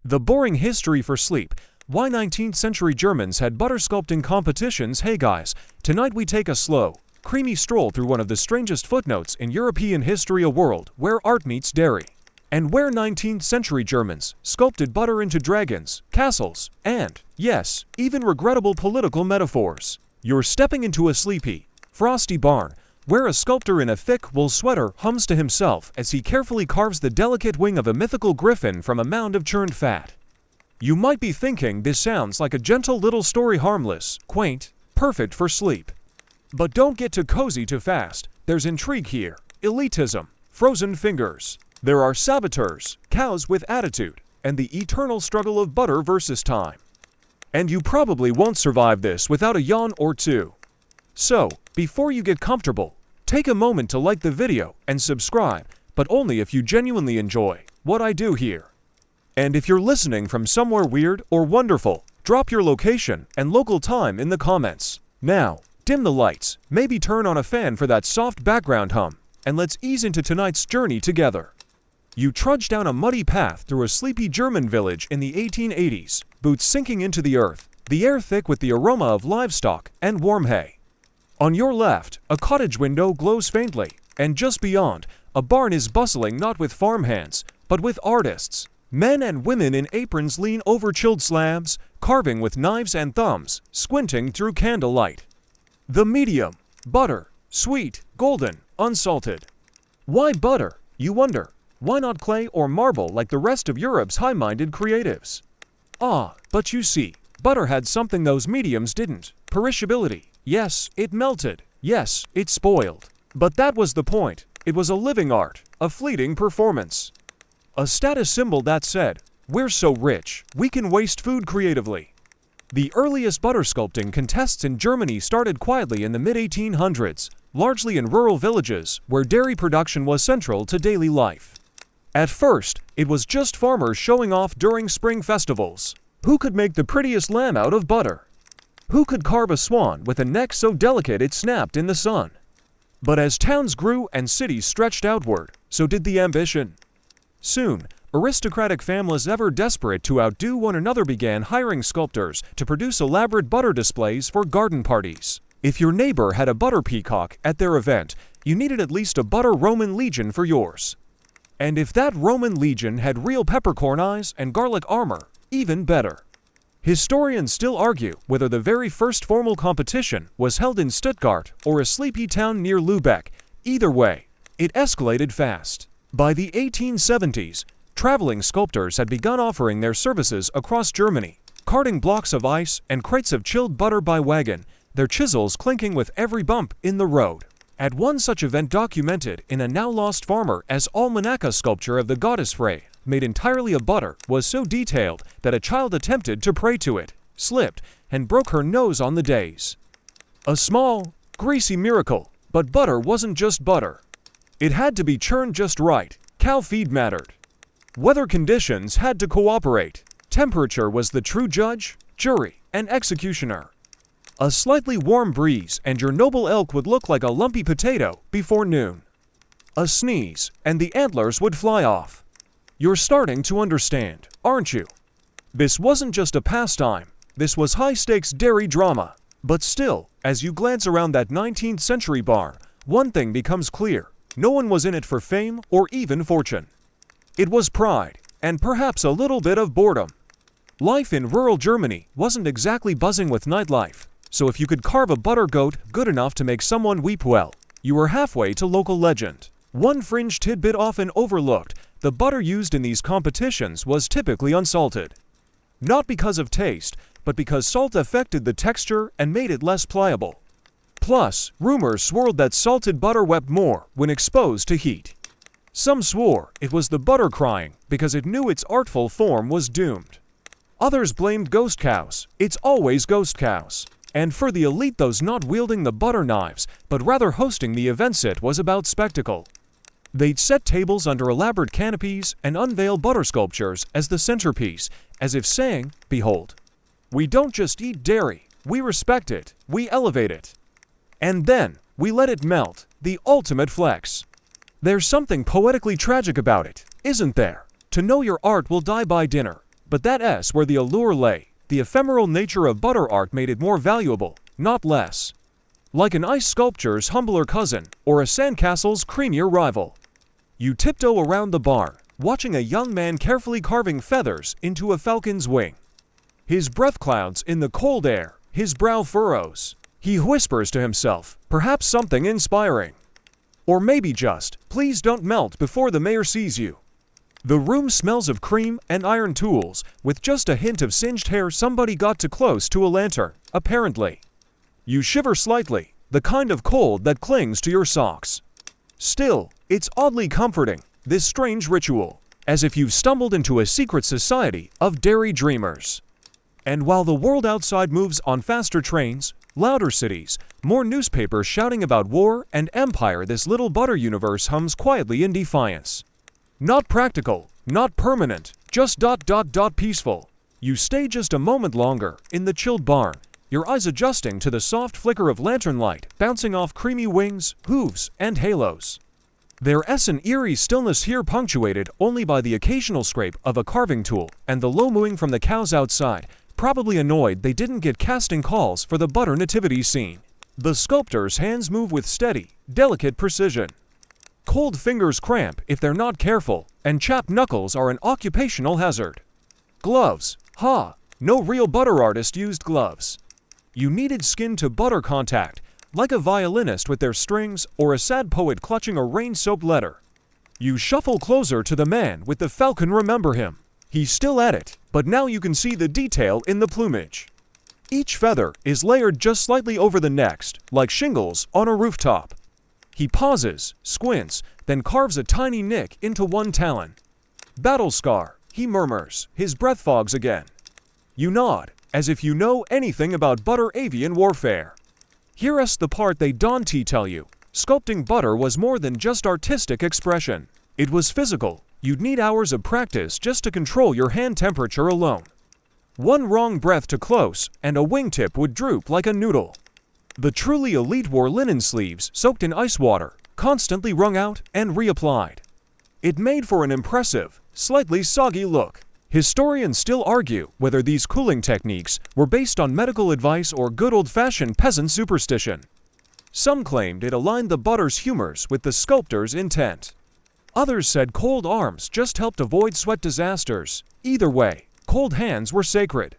The boring history for sleep. Why 19th century Germans had butter sculpting competitions. Hey guys, tonight we take a slow, creamy stroll through one of the strangest footnotes in European history, a world where art meets dairy. And where 19th century Germans sculpted butter into dragons, castles, and, yes, even regrettable political metaphors. You're stepping into a sleepy, frosty barn, where a sculptor in a thick wool sweater hums to himself as he carefully carves the delicate wing of a mythical griffin from a mound of churned fat. You might be thinking this sounds like a gentle little story, harmless, quaint, perfect for sleep. But don't get too cozy too fast. There's intrigue here, elitism, frozen fingers. There are saboteurs, cows with attitude, and the eternal struggle of butter versus time. And you probably won't survive this without a yawn or two. So, before you get comfortable, take a moment to like the video and subscribe, but only if you genuinely enjoy what I do here. And if you're listening from somewhere weird or wonderful, drop your location and local time in the comments. Now, dim the lights, maybe turn on a fan for that soft background hum, and let's ease into tonight's journey together. You trudge down a muddy path through a sleepy German village in the 1880s, boots sinking into the earth, the air thick with the aroma of livestock and warm hay. On your left, a cottage window glows faintly, and just beyond, a barn is bustling not with farmhands, but with artists. Men and women in aprons lean over chilled slabs, carving with knives and thumbs, squinting through candlelight. The medium, butter, sweet, golden, unsalted. Why butter, you wonder? Why not clay or marble like the rest of Europe's high-minded creatives? Ah, but you see, butter had something those mediums didn't. Perishability. Yes, it melted. Yes, it spoiled. But that was the point. It was a living art, a fleeting performance. A status symbol that said, we're so rich, we can waste food creatively. The earliest butter sculpting contests in Germany started quietly in the mid-1800s, largely in rural villages where dairy production was central to daily life. At first, it was just farmers showing off during spring festivals. Who could make the prettiest lamb out of butter? Who could carve a swan with a neck so delicate it snapped in the sun? But as towns grew and cities stretched outward, so did the ambition. Soon, aristocratic families ever desperate to outdo one another began hiring sculptors to produce elaborate butter displays for garden parties. If your neighbor had a butter peacock at their event, you needed at least a butter Roman legion for yours. And if that Roman legion had real peppercorn eyes and garlic armor, even better. Historians still argue whether the very first formal competition was held in Stuttgart or a sleepy town near Lübeck. Either way, it escalated fast. By the 1870s, traveling sculptors had begun offering their services across Germany, carting blocks of ice and crates of chilled butter by wagon, their chisels clinking with every bump in the road. At one such event documented in a now-lost farmer as almanacca sculpture of the goddess Frey, made entirely of butter, was so detailed that a child attempted to pray to it, slipped, and broke her nose on the days. A small, greasy miracle, but butter wasn't just butter. It had to be churned just right. Cow feed mattered. Weather conditions had to cooperate. Temperature was the true judge, jury, and executioner. A slightly warm breeze and your noble elk would look like a lumpy potato before noon. A sneeze, and the antlers would fly off. You're starting to understand, aren't you? This wasn't just a pastime. This was high-stakes dairy drama. But still, as you glance around that 19th century bar, one thing becomes clear. No one was in it for fame or even fortune. It was pride, and perhaps a little bit of boredom. Life in rural Germany wasn't exactly buzzing with nightlife. So if you could carve a butter goat good enough to make someone weep, well, you were halfway to local legend. One fringe tidbit often overlooked, the butter used in these competitions was typically unsalted. Not because of taste, but because salt affected the texture and made it less pliable. Plus, rumors swirled that salted butter wept more when exposed to heat. Some swore it was the butter crying because it knew its artful form was doomed. Others blamed ghost cows. It's always ghost cows. And for the elite, those not wielding the butter knives, but rather hosting the events, it was about spectacle. They'd set tables under elaborate canopies and unveil butter sculptures as the centerpiece, as if saying, behold, we don't just eat dairy, we respect it, we elevate it. And then, we let it melt, the ultimate flex. There's something poetically tragic about it, isn't there? To know your art will die by dinner, But that S where the allure lay. The ephemeral nature of butter art made it more valuable, not less. Like an ice sculpture's humbler cousin, or a sandcastle's creamier rival. You tiptoe around the barn, watching a young man carefully carving feathers into a falcon's wing. His breath clouds in the cold air, his brow furrows. He whispers to himself, perhaps something inspiring. Or maybe just, please don't melt before the mayor sees you. The room smells of cream and iron tools, with just a hint of singed hair somebody got too close to a lantern, apparently. You shiver slightly, the kind of cold that clings to your socks. Still, it's oddly comforting, this strange ritual, as if you've stumbled into a secret society of dairy dreamers. And while the world outside moves on faster trains, louder cities, more newspapers shouting about war and empire, this little butter universe hums quietly in defiance. Not practical, not permanent, just peaceful. You stay just a moment longer in the chilled barn, your eyes adjusting to the soft flicker of lantern light bouncing off creamy wings, hooves, and halos. There's an eerie stillness here, punctuated only by the occasional scrape of a carving tool and the low mooing from the cows outside, probably annoyed they didn't get casting calls for the butter nativity scene. The sculptor's hands move with steady, delicate precision. Cold fingers cramp if they're not careful, and chapped knuckles are an occupational hazard. Gloves, no real butter artist used gloves. You needed skin to butter contact, like a violinist with their strings or a sad poet clutching a rain-soaked letter. You shuffle closer to the man with the falcon. Remember him. He's still at it, but now you can see the detail in the plumage. Each feather is layered just slightly over the next, like shingles on a rooftop. He pauses, squints, then carves a tiny nick into one talon. Battle scar, he murmurs, his breath fogs again. You nod, as if you know anything about butter avian warfare. Here's the part they don't tell you. Sculpting butter was more than just artistic expression. It was physical. You'd need hours of practice just to control your hand temperature alone. One wrong breath too close, and a wingtip would droop like a noodle. The truly elite wore linen sleeves soaked in ice water, constantly wrung out and reapplied. It made for an impressive, slightly soggy look. Historians still argue whether these cooling techniques were based on medical advice or good old-fashioned peasant superstition. Some claimed it aligned the butter's humors with the sculptor's intent. Others said cold arms just helped avoid sweat disasters. Either way, cold hands were sacred.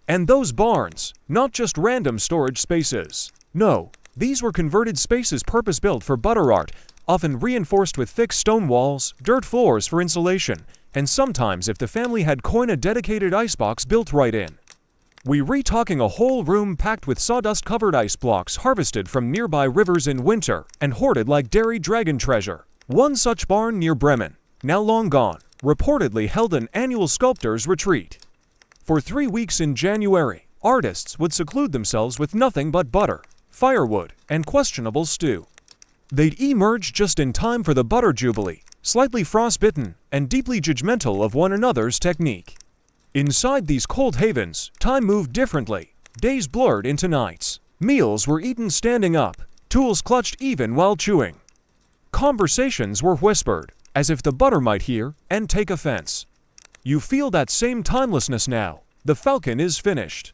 And those barns, not just random storage spaces. No, these were converted spaces purpose-built for butter art, often reinforced with thick stone walls, dirt floors for insulation, and sometimes, if the family had coin, a dedicated icebox built right in. We're talking a whole room packed with sawdust-covered ice blocks harvested from nearby rivers in winter and hoarded like dairy dragon treasure. One such barn near Bremen, now long gone, reportedly held an annual sculptor's retreat. For 3 weeks in January, artists would seclude themselves with nothing but butter, firewood, and questionable stew. They'd emerge just in time for the butter jubilee, slightly frostbitten and deeply judgmental of one another's technique. Inside these cold havens, time moved differently. Days blurred into nights. Meals were eaten standing up, tools clutched even while chewing. Conversations were whispered, as if the butter might hear and take offense. You feel that same timelessness now. The falcon is finished.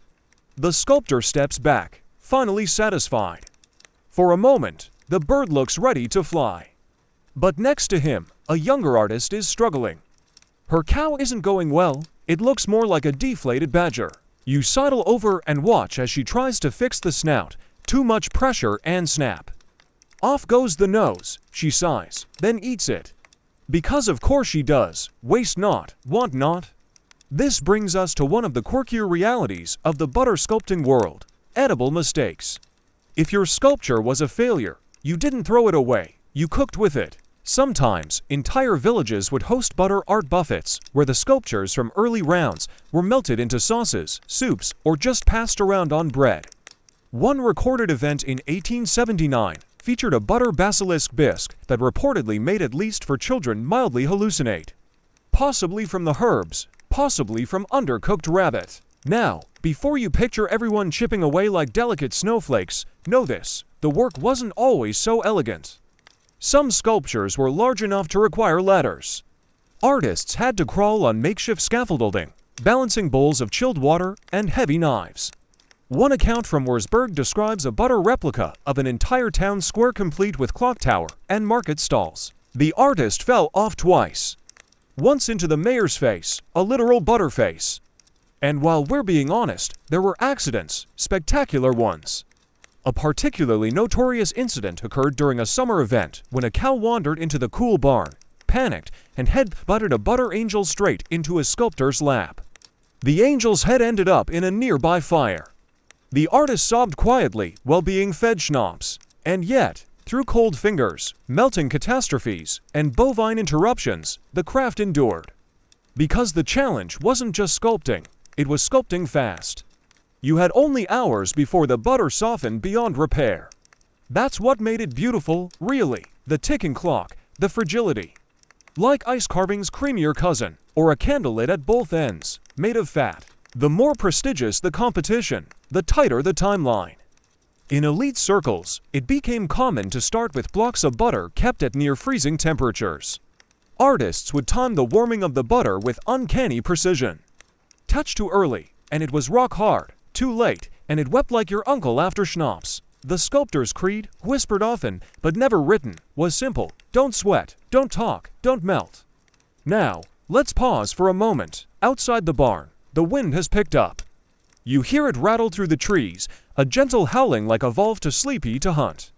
The sculptor steps back, finally satisfied. For a moment, the bird looks ready to fly. But next to him, a younger artist is struggling. Her cow isn't going well. It looks more like a deflated badger. You sidle over and watch as she tries to fix the snout. Too much pressure and snap. Off goes the nose. She sighs, then eats it. Because of course she does. Waste not, want not. This brings us to one of the quirkier realities of the butter sculpting world: edible mistakes. If your sculpture was a failure, you didn't throw it away. You cooked with it. Sometimes, entire villages would host butter art buffets, where the sculptures from early rounds were melted into sauces, soups, or just passed around on bread. One recorded event in 1879 featured a butter basilisk bisque that reportedly made, at least for children, mildly hallucinate. Possibly from the herbs, possibly from undercooked rabbit. Now, before you picture everyone chipping away like delicate snowflakes, know this: the work wasn't always so elegant. Some sculptures were large enough to require ladders. Artists had to crawl on makeshift scaffolding, balancing bowls of chilled water and heavy knives. One account from Wurzburg describes a butter replica of an entire town square complete with clock tower and market stalls. The artist fell off twice. Once into the mayor's face, a literal butter face. And while we're being honest, there were accidents, spectacular ones. A particularly notorious incident occurred during a summer event when a cow wandered into the cool barn, panicked, and head-butted a butter angel straight into a sculptor's lap. The angel's head ended up in a nearby fire. The artist sobbed quietly while being fed schnapps, and yet, through cold fingers, melting catastrophes, and bovine interruptions, the craft endured. Because the challenge wasn't just sculpting, it was sculpting fast. You had only hours before the butter softened beyond repair. That's what made it beautiful, really, the ticking clock, the fragility. Like ice carving's creamier cousin, or a candle lit at both ends, made of fat. The more prestigious the competition, the tighter the timeline. In elite circles, it became common to start with blocks of butter kept at near freezing temperatures. Artists would time the warming of the butter with uncanny precision. Touch too early, and it was rock hard. Too late, and it wept like your uncle after schnapps. The sculptor's creed, whispered often, but never written, was simple. Don't sweat, don't talk, don't melt. Now, let's pause for a moment. Outside the barn, the wind has picked up. You hear it rattle through the trees, a gentle howling like a wolf to sleepy to hunt.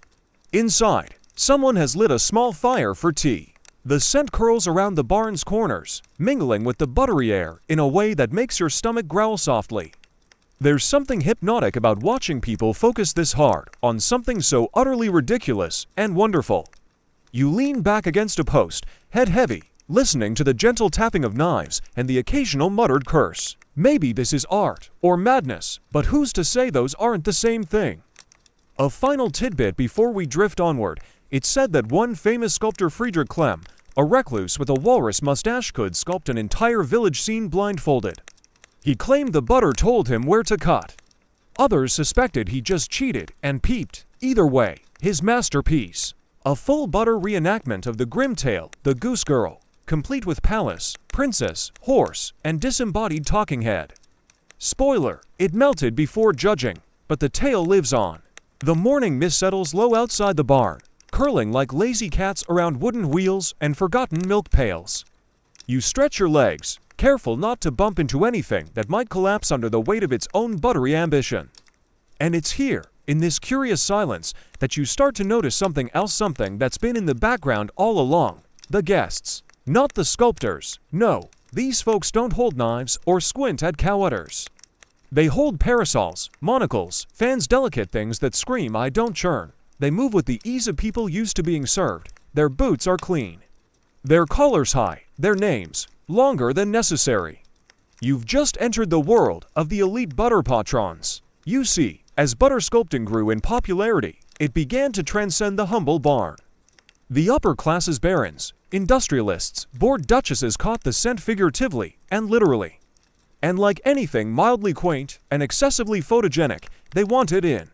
Inside, someone has lit a small fire for tea. The scent curls around the barn's corners, mingling with the buttery air in a way that makes your stomach growl softly. There's something hypnotic about watching people focus this hard on something so utterly ridiculous and wonderful. You lean back against a post, head heavy, listening to the gentle tapping of knives and the occasional muttered curse. Maybe this is art or madness, but who's to say those aren't the same thing? A final tidbit before we drift onward. It's said that one famous sculptor, Friedrich Klemm, a recluse with a walrus mustache, could sculpt an entire village scene blindfolded. He claimed the butter told him where to cut. Others suspected he just cheated and peeped. Either way, his masterpiece. A full butter reenactment of the grim tale, The Goose Girl, complete with palace, princess, horse, and disembodied talking head. Spoiler, it melted before judging, but the tale lives on. The morning mist settles low outside the barn, curling like lazy cats around wooden wheels and forgotten milk pails. You stretch your legs, careful not to bump into anything that might collapse under the weight of its own buttery ambition. And it's here, in this curious silence, that you start to notice something else, something that's been in the background all along. The guests. Not the sculptors. No, these folks don't hold knives or squint at cow udders. They hold parasols, monocles, fans, delicate things that scream, I don't churn. They move with the ease of people used to being served. Their boots are clean. Their collars high, their names longer than necessary. You've just entered the world of the elite butter patrons. You see, as butter sculpting grew in popularity, it began to transcend the humble barn. The upper classes, barons, industrialists, bored duchesses caught the scent figuratively and literally. And like anything mildly quaint and excessively photogenic, they wanted in.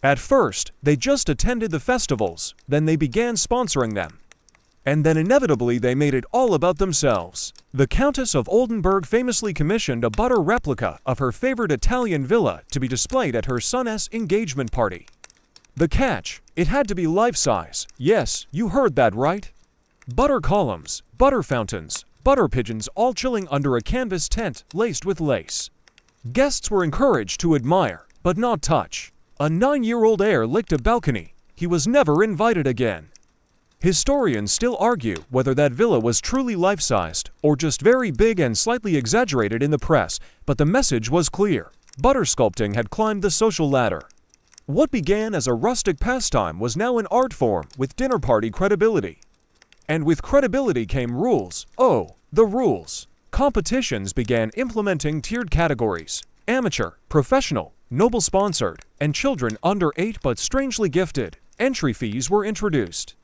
At first, they just attended the festivals, then they began sponsoring them. And then inevitably they made it all about themselves. The Countess of Oldenburg famously commissioned a butter replica of her favorite Italian villa to be displayed at her son's engagement party. The catch, it had to be life-size. Yes, you heard that right. Butter columns, butter fountains, butter pigeons all chilling under a canvas tent laced with lace. Guests were encouraged to admire, but not touch. A 9-year-old heir licked a balcony. He was never invited again. Historians still argue whether that villa was truly life-sized or just very big and slightly exaggerated in the press, but the message was clear. Butter sculpting had climbed the social ladder. What began as a rustic pastime was now an art form with dinner party credibility. And with credibility came rules. Oh, the rules. Competitions began implementing tiered categories: amateur, professional, noble sponsored, and children under 8 but strangely gifted. Entry fees were introduced.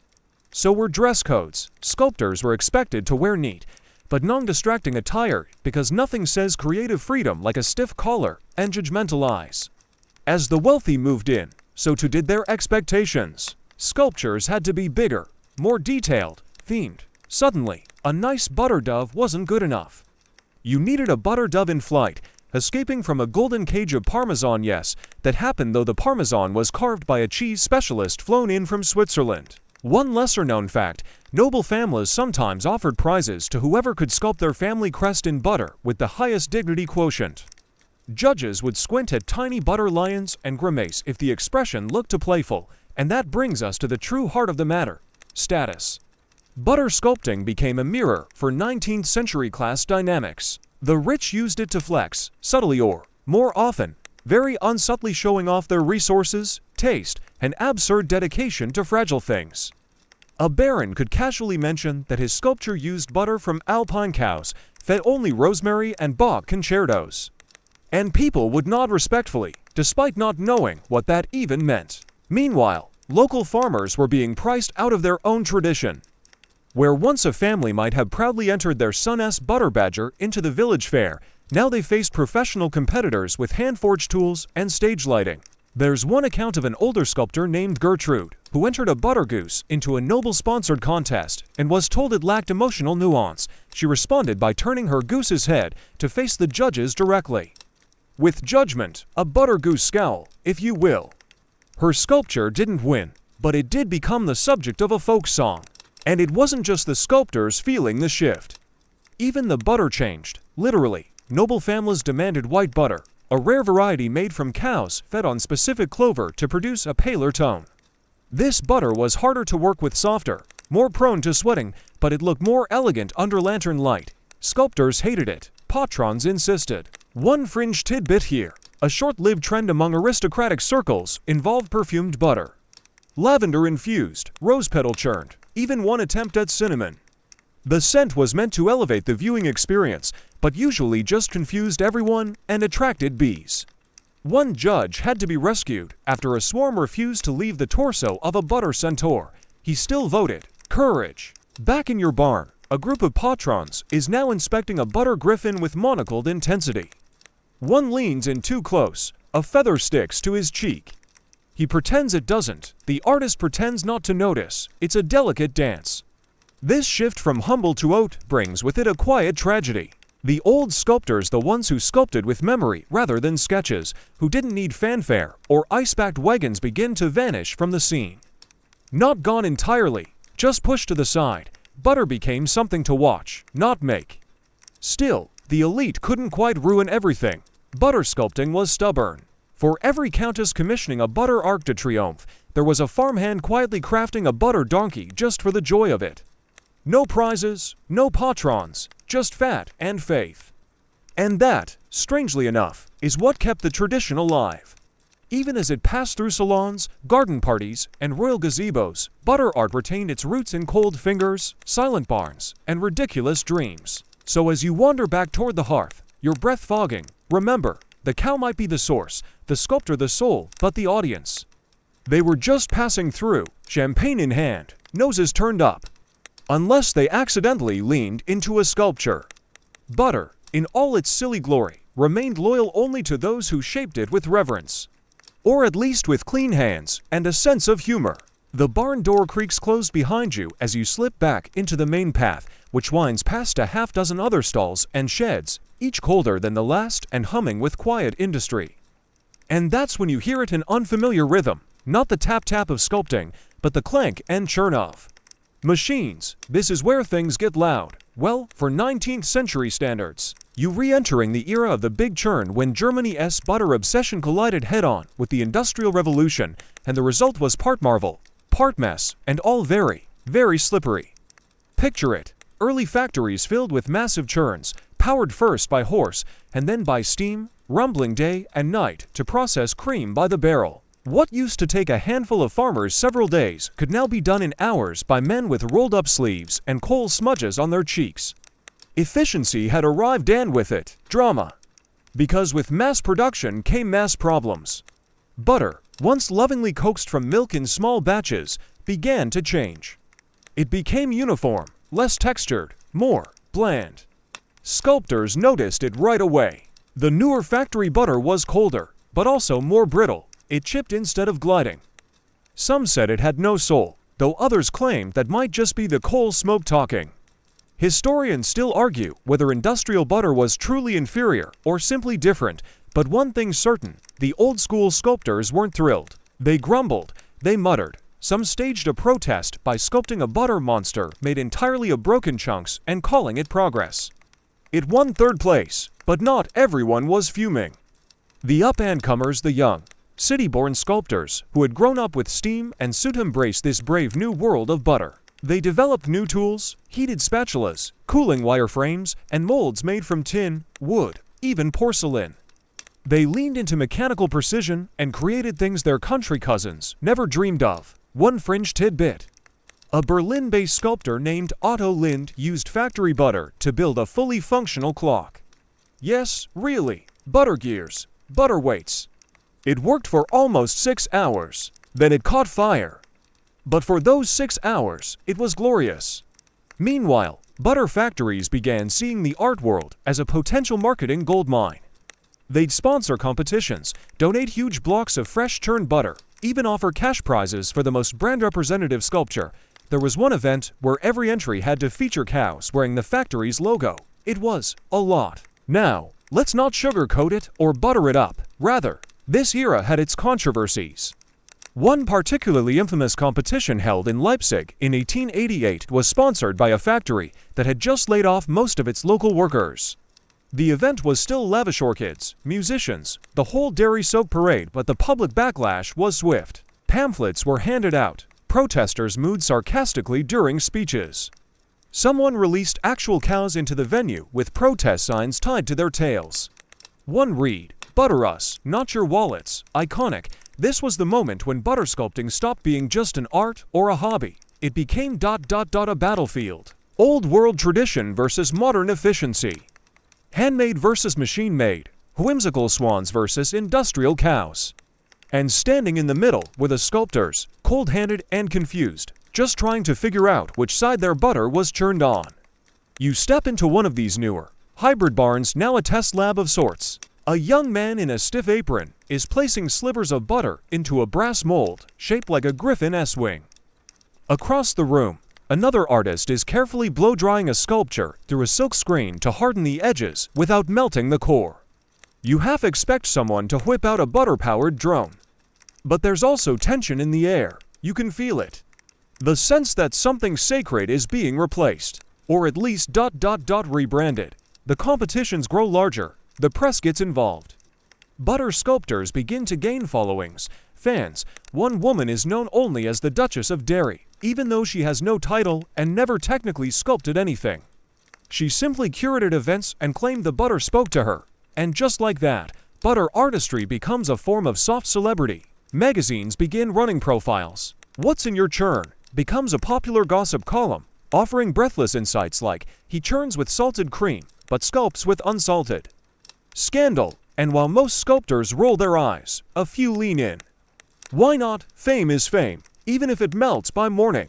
So were dress codes. Sculptors were expected to wear neat, but non-distracting attire because nothing says creative freedom like a stiff collar and judgmental eyes. As the wealthy moved in, so too did their expectations. Sculptures had to be bigger, more detailed, themed. Suddenly, a nice butter dove wasn't good enough. You needed a butter dove in flight, escaping from a golden cage of Parmesan. Yes, that happened though the Parmesan was carved by a cheese specialist flown in from Switzerland. One lesser-known fact, noble families sometimes offered prizes to whoever could sculpt their family crest in butter with the highest dignity quotient. Judges would squint at tiny butter lions and grimace if the expression looked too playful, and that brings us to the true heart of the matter: status. Butter sculpting became a mirror for 19th century class dynamics. The rich used it to flex, subtly or, more often, very unsubtly, showing off their resources, taste, and absurd dedication to fragile things. A baron could casually mention that his sculpture used butter from alpine cows, fed only rosemary and Bach concertos. And people would nod respectfully, despite not knowing what that even meant. Meanwhile, local farmers were being priced out of their own tradition. Where once a family might have proudly entered their son's butter badger into the village fair, now they faced professional competitors with hand-forged tools and stage lighting. There's one account of an older sculptor named Gertrude, who entered a butter goose into a Noble-sponsored contest and was told it lacked emotional nuance. She responded by turning her goose's head to face the judges directly. With judgment, a butter goose scowl, if you will. Her sculpture didn't win, but it did become the subject of a folk song. And it wasn't just the sculptors feeling the shift. Even the butter changed, literally. Noble families demanded white butter, a rare variety made from cows fed on specific clover to produce a paler tone. This butter was harder to work with, softer, more prone to sweating, but it looked more elegant under lantern light. Sculptors hated it, patrons insisted. One fringe tidbit here: a short-lived trend among aristocratic circles involved perfumed butter. Lavender infused, rose petal churned, even one attempt at cinnamon. The scent was meant to elevate the viewing experience, but usually just confused everyone and attracted bees. One judge had to be rescued after a swarm refused to leave the torso of a butter centaur. He still voted, "Courage." Back in your barn, a group of patrons is now inspecting a butter griffin with monocled intensity. One leans in too close, a feather sticks to his cheek. He pretends it doesn't, the artist pretends not to notice. It's a delicate dance. This shift from humble to haute brings with it a quiet tragedy. The old sculptors, the ones who sculpted with memory rather than sketches, who didn't need fanfare or ice-packed wagons, begin to vanish from the scene. Not gone entirely, just pushed to the side. Butter became something to watch, not make. Still, the elite couldn't quite ruin everything. Butter sculpting was stubborn. For every countess commissioning a butter Arc de Triomphe, there was a farmhand quietly crafting a butter donkey just for the joy of it. No prizes, no patrons, just fat and faith. And that, strangely enough, is what kept the tradition alive. Even as it passed through salons, garden parties, and royal gazebos, butter art retained its roots in cold fingers, silent barns, and ridiculous dreams. So as you wander back toward the hearth, your breath fogging, remember, the cow might be the source, the sculptor the soul, but the audience. They were just passing through, champagne in hand, noses turned up. Unless they accidentally leaned into a sculpture. Butter, in all its silly glory, remained loyal only to those who shaped it with reverence. Or at least with clean hands and a sense of humor. The barn door creaks closed behind you as you slip back into the main path, which winds past a half-dozen other stalls and sheds, each colder than the last and humming with quiet industry. And that's when you hear it, an unfamiliar rhythm, not the tap-tap of sculpting, but the clank and churn of machines. This is where things get loud. Well, for 19th century standards. You re-entering the era of the big churn when Germany's butter obsession collided head-on with the Industrial Revolution, and the result was part marvel, part mess, and all very, very slippery. Picture it, early factories filled with massive churns, powered first by horse and then by steam, rumbling day and night to process cream by the barrel. What used to take a handful of farmers several days could now be done in hours by men with rolled-up sleeves and coal smudges on their cheeks. Efficiency had arrived, and with it, drama. Because with mass production came mass problems. Butter, once lovingly coaxed from milk in small batches, began to change. It became uniform, less textured, more bland. Sculptors noticed it right away. The newer factory butter was colder, but also more brittle. It chipped instead of gliding. Some said it had no soul, though others claimed that might just be the coal smoke talking. Historians still argue whether industrial butter was truly inferior or simply different, but one thing's certain, the old-school sculptors weren't thrilled. They grumbled, they muttered. Some staged a protest by sculpting a butter monster made entirely of broken chunks and calling it progress. It won third place, but not everyone was fuming. The up-and-comers, the young, city-born sculptors who had grown up with steam and soon embraced this brave new world of butter. They developed new tools, heated spatulas, cooling wire frames, and molds made from tin, wood, even porcelain. They leaned into mechanical precision and created things their country cousins never dreamed of. One fringe tidbit. A Berlin-based sculptor named Otto Lind used factory butter to build a fully functional clock. Yes, really, butter gears, butter weights. It worked for almost 6 hours. Then it caught fire. But for those 6 hours, it was glorious. Meanwhile, butter factories began seeing the art world as a potential marketing goldmine. They'd sponsor competitions, donate huge blocks of fresh churned butter, even offer cash prizes for the most brand-representative sculpture. There was one event where every entry had to feature cows wearing the factory's logo. It was a lot. Now, let's not sugarcoat it or butter it up. Rather, this era had its controversies. One particularly infamous competition held in Leipzig in 1888 was sponsored by a factory that had just laid off most of its local workers. The event was still lavish orchids, musicians, the whole dairy-soaked parade, but the public backlash was swift. Pamphlets were handed out. Protesters mooed sarcastically during speeches. Someone released actual cows into the venue with protest signs tied to their tails. One read, "Butter us, not your wallets." Iconic. This was the moment when butter sculpting stopped being just an art or a hobby. It became a battlefield. Old world tradition versus modern efficiency. Handmade versus machine-made. Whimsical swans versus industrial cows. And standing in the middle were the sculptors, cold-handed and confused, just trying to figure out which side their butter was churned on. You step into one of these newer, hybrid barns, now a test lab of sorts. A young man in a stiff apron is placing slivers of butter into a brass mold shaped like a griffin S-wing. Across the room, another artist is carefully blow-drying a sculpture through a silk screen to harden the edges without melting the core. You half expect someone to whip out a butter-powered drone. But there's also tension in the air. You can feel it. The sense that something sacred is being replaced, or at least rebranded. The competitions grow larger. The press gets involved. Butter sculptors begin to gain followings, fans. One woman is known only as the Duchess of Derry, even though she has no title and never technically sculpted anything. She simply curated events and claimed the butter spoke to her. And just like that, butter artistry becomes a form of soft celebrity. Magazines begin running profiles. "What's in your churn?" becomes a popular gossip column, offering breathless insights like, "He churns with salted cream, but sculpts with unsalted." Scandal, and while most sculptors roll their eyes, a few lean in. Why not? Fame is fame, even if it melts by morning.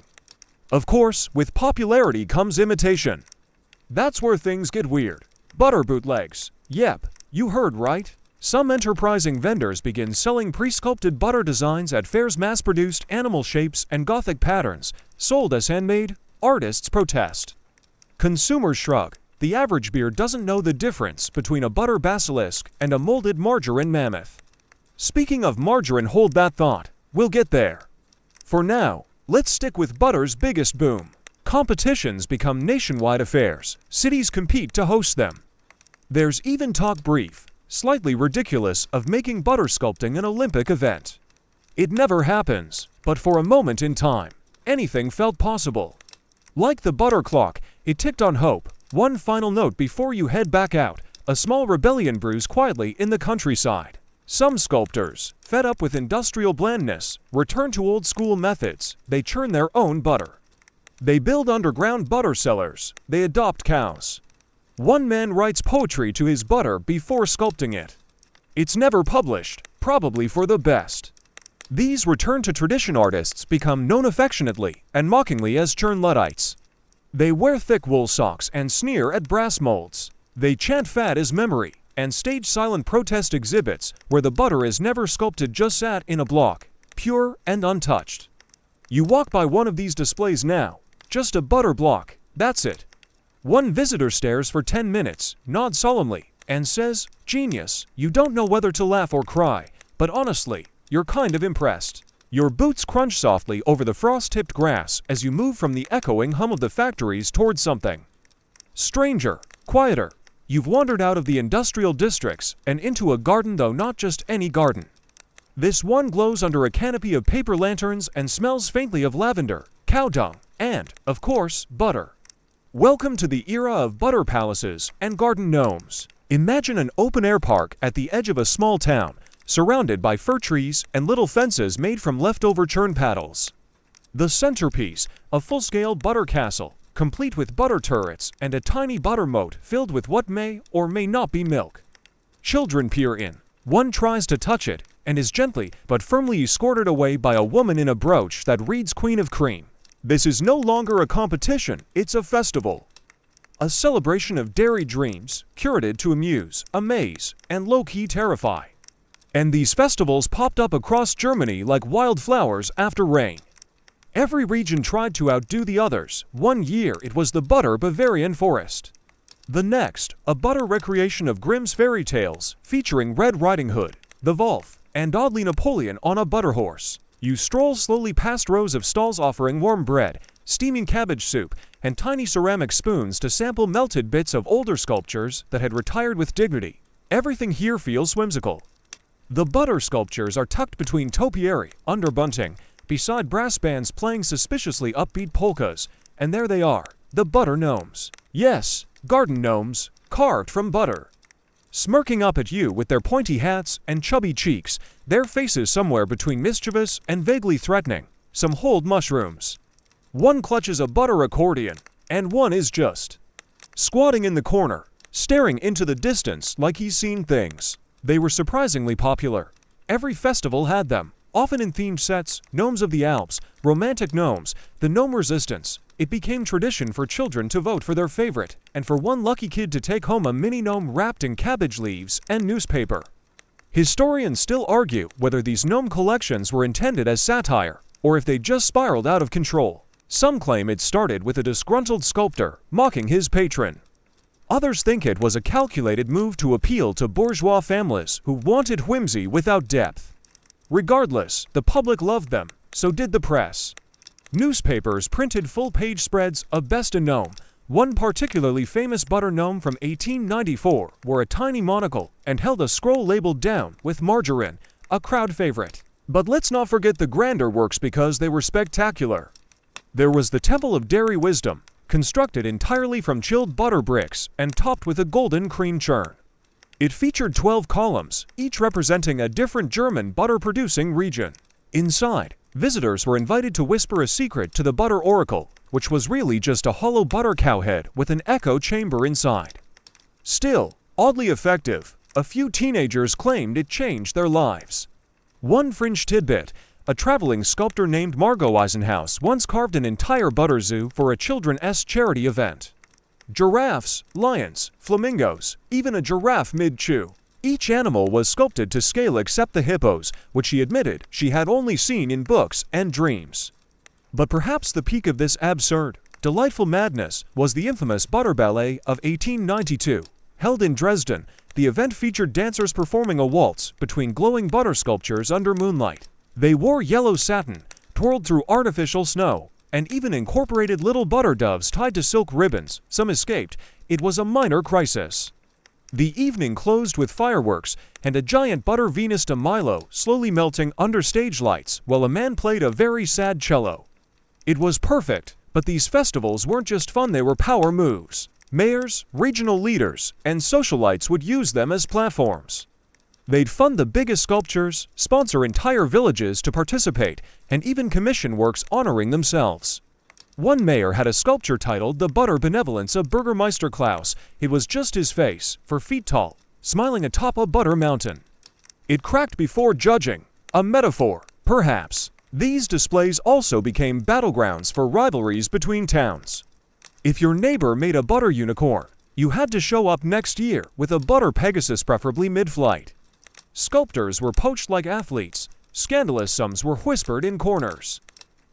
Of course, with popularity comes imitation. That's where things get weird. Butter bootlegs. Yep, you heard right. Some enterprising vendors begin selling pre-sculpted butter designs at fairs, mass-produced animal shapes and Gothic patterns, sold as handmade. Artists protest. Consumers shrug. The average beer doesn't know the difference between a butter basilisk and a molded margarine mammoth. Speaking of margarine, hold that thought. We'll get there. For now, let's stick with butter's biggest boom. Competitions become nationwide affairs. Cities compete to host them. There's even talk, brief, slightly ridiculous, of making butter sculpting an Olympic event. It never happens, but for a moment in time, anything felt possible. Like the butter clock, it ticked on hope. One final note before you head back out. A small rebellion brews quietly in the countryside. Some sculptors, fed up with industrial blandness, return to old-school methods. They churn their own butter. They build underground butter cellars. They adopt cows. One man writes poetry to his butter before sculpting it. It's never published, probably for the best. These return-to-tradition artists become known affectionately and mockingly as churn Luddites. They wear thick wool socks and sneer at brass molds. They chant fat is memory and stage silent protest exhibits where the butter is never sculpted, just sat in a block, pure and untouched. You walk by one of these displays now, just a butter block, that's it. One visitor stares for 10 minutes, nods solemnly, and says, "Genius, you don't know whether to laugh or cry, but honestly, you're kind of impressed." Your boots crunch softly over the frost-tipped grass as you move from the echoing hum of the factories towards something stranger, quieter. You've wandered out of the industrial districts and into a garden, though not just any garden. This one glows under a canopy of paper lanterns and smells faintly of lavender, cow dung, and, of course, butter. Welcome to the era of butter palaces and garden gnomes. Imagine an open-air park at the edge of a small town, surrounded by fir trees and little fences made from leftover churn paddles. The centerpiece, a full-scale butter castle, complete with butter turrets and a tiny butter moat filled with what may or may not be milk. Children peer in. One tries to touch it and is gently but firmly escorted away by a woman in a brooch that reads Queen of Cream. This is no longer a competition, it's a festival. A celebration of dairy dreams, curated to amuse, amaze, and low-key terrify. And these festivals popped up across Germany like wildflowers after rain. Every region tried to outdo the others. One year it was the Butter Bavarian Forest. The next, a butter recreation of Grimm's fairy tales, featuring Red Riding Hood, the Wolf, and oddly Napoleon on a butter horse. You stroll slowly past rows of stalls offering warm bread, steaming cabbage soup, and tiny ceramic spoons to sample melted bits of older sculptures that had retired with dignity. Everything here feels whimsical. The butter sculptures are tucked between topiary, under bunting, beside brass bands playing suspiciously upbeat polkas, and there they are, the butter gnomes. Yes, garden gnomes, carved from butter. Smirking up at you with their pointy hats and chubby cheeks, their faces somewhere between mischievous and vaguely threatening. Some hold mushrooms. One clutches a butter accordion, and one is just squatting in the corner, staring into the distance like he's seen things. They were surprisingly popular. Every festival had them, often in themed sets, gnomes of the Alps, romantic gnomes, the gnome resistance. It became tradition for children to vote for their favorite, and for one lucky kid to take home a mini gnome wrapped in cabbage leaves and newspaper. Historians still argue whether these gnome collections were intended as satire, or if they just spiraled out of control. Some claim it started with a disgruntled sculptor mocking his patron. Others think it was a calculated move to appeal to bourgeois families who wanted whimsy without depth. Regardless, the public loved them, so did the press. Newspapers printed full-page spreads of Best a Gnome. One particularly famous butter gnome from 1894 wore a tiny monocle and held a scroll labeled down with margarine, a crowd favorite. But let's not forget the grander works because they were spectacular. There was the Temple of Dairy Wisdom, constructed entirely from chilled butter bricks and topped with a golden cream churn. It featured 12 columns, each representing a different German butter-producing region. Inside, visitors were invited to whisper a secret to the butter oracle, which was really just a hollow butter cow head with an echo chamber inside. Still, oddly effective, a few teenagers claimed it changed their lives. One fringe tidbit: a traveling sculptor named Margot Eisenhouse once carved an entire butter zoo for a children's charity event. Giraffes, lions, flamingos, even a giraffe mid-chew. Each animal was sculpted to scale except the hippos, which she admitted she had only seen in books and dreams. But perhaps the peak of this absurd, delightful madness was the infamous Butter Ballet of 1892. Held in Dresden, the event featured dancers performing a waltz between glowing butter sculptures under moonlight. They wore yellow satin, twirled through artificial snow, and even incorporated little butter doves tied to silk ribbons. Some escaped. It was a minor crisis. The evening closed with fireworks and a giant butter Venus de Milo slowly melting under stage lights while a man played a very sad cello. It was perfect, but these festivals weren't just fun, they were power moves. Mayors, regional leaders, and socialites would use them as platforms. They'd fund the biggest sculptures, sponsor entire villages to participate, and even commission works honoring themselves. One mayor had a sculpture titled The Butter Benevolence of Burgermeister Klaus. It was just his face, 4 feet tall, smiling atop a butter mountain. It cracked before judging. A metaphor, perhaps. These displays also became battlegrounds for rivalries between towns. If your neighbor made a butter unicorn, you had to show up next year with a butter Pegasus, preferably mid-flight. Sculptors were poached like athletes. Scandalous sums were whispered in corners.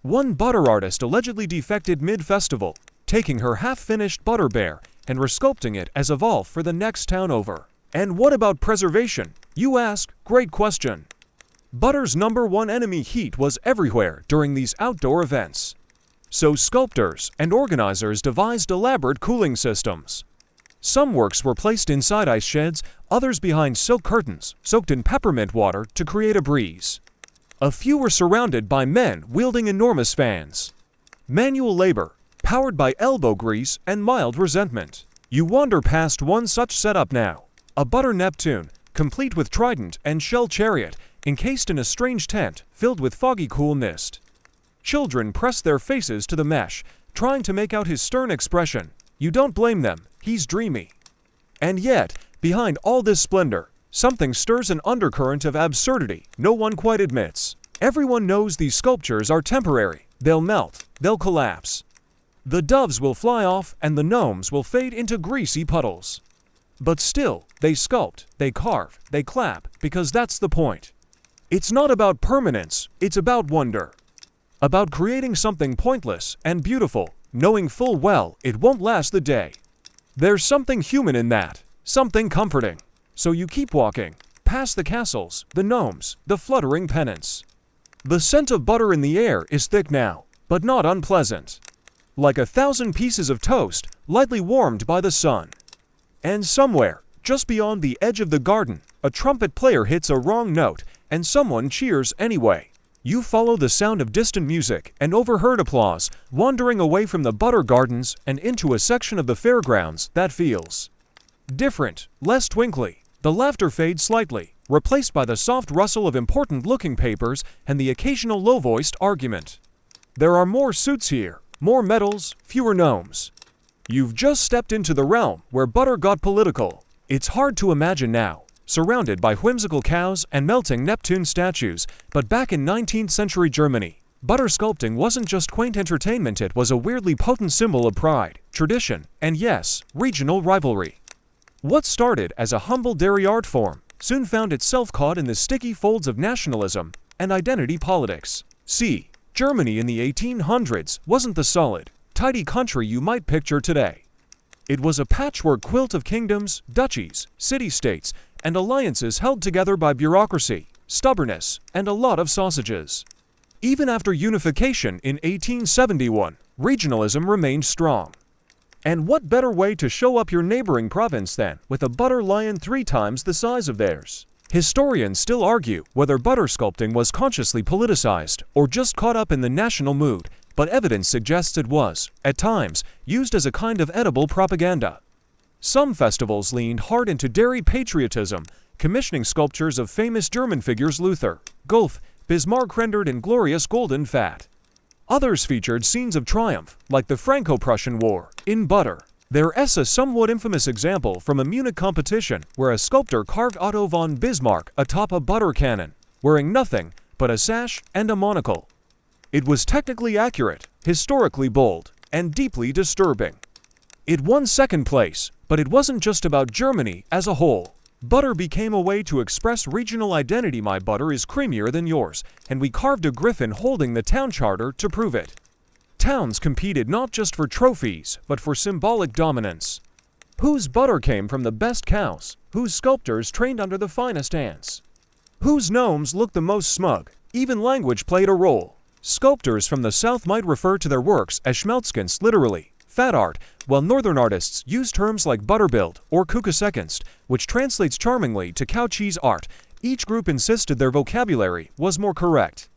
One butter artist allegedly defected mid-festival, taking her half-finished butter bear and resculpting it as a vault for the next town over. And what about preservation? You ask? Great question. Butter's #1 enemy, heat, was everywhere during these outdoor events. So sculptors and organizers devised elaborate cooling systems. Some works were placed inside ice sheds, others behind silk curtains soaked in peppermint water to create a breeze. A few were surrounded by men wielding enormous fans. Manual labor, powered by elbow grease and mild resentment. You wander past one such setup now. A butter Neptune, complete with trident and shell chariot, encased in a strange tent filled with foggy cool mist. Children press their faces to the mesh, trying to make out his stern expression. You don't blame them, he's dreamy. And yet, behind all this splendor, something stirs an undercurrent of absurdity no one quite admits. Everyone knows these sculptures are temporary. They'll melt, they'll collapse. The doves will fly off and the gnomes will fade into greasy puddles. But still, they sculpt, they carve, they clap, because that's the point. It's not about permanence, it's about wonder. About creating something pointless and beautiful, knowing full well it won't last the day. There's something human in that, something comforting. So you keep walking, past the castles, the gnomes, the fluttering pennants. The scent of butter in the air is thick now, but not unpleasant. Like 1,000 pieces of toast, lightly warmed by the sun. And somewhere, just beyond the edge of the garden, a trumpet player hits a wrong note, and someone cheers anyway. You follow the sound of distant music and overheard applause, wandering away from the butter gardens and into a section of the fairgrounds that feels different, less twinkly. The laughter fades slightly, replaced by the soft rustle of important-looking papers and the occasional low-voiced argument. There are more suits here, more medals, fewer gnomes. You've just stepped into the realm where butter got political. It's hard to imagine now, surrounded by whimsical cows and melting Neptune statues, but back in 19th century Germany, butter sculpting wasn't just quaint entertainment, it was a weirdly potent symbol of pride, tradition, and yes, regional rivalry. What started as a humble dairy art form soon found itself caught in the sticky folds of nationalism and identity politics. See, Germany in the 1800s wasn't the solid, tidy country you might picture today. It was a patchwork quilt of kingdoms, duchies, city-states, and alliances held together by bureaucracy, stubbornness, and a lot of sausages. Even after unification in 1871, regionalism remained strong. And what better way to show up your neighboring province than with a butter lion 3 times the size of theirs? Historians still argue whether butter sculpting was consciously politicized or just caught up in the national mood, but evidence suggests it was, at times, used as a kind of edible propaganda. Some festivals leaned hard into dairy patriotism, commissioning sculptures of famous German figures Luther, Goethe, Bismarck rendered in glorious golden fat. Others featured scenes of triumph, like the Franco-Prussian War, in butter. There's a somewhat infamous example from a Munich competition where a sculptor carved Otto von Bismarck atop a butter cannon, wearing nothing but a sash and a monocle. It was technically accurate, historically bold, and deeply disturbing. It won second place, but it wasn't just about Germany as a whole. Butter became a way to express regional identity. My butter is creamier than yours, and we carved a griffin holding the town charter to prove it. Towns competed not just for trophies, but for symbolic dominance. Whose butter came from the best cows? Whose sculptors trained under the finest ants? Whose gnomes looked the most smug? Even language played a role. Sculptors from the south might refer to their works as Schmelzkunst, literally fat art, while northern artists use terms like butterbild or Kuchenkunst, which translates charmingly to cow cheese art. Each group insisted their vocabulary was more correct.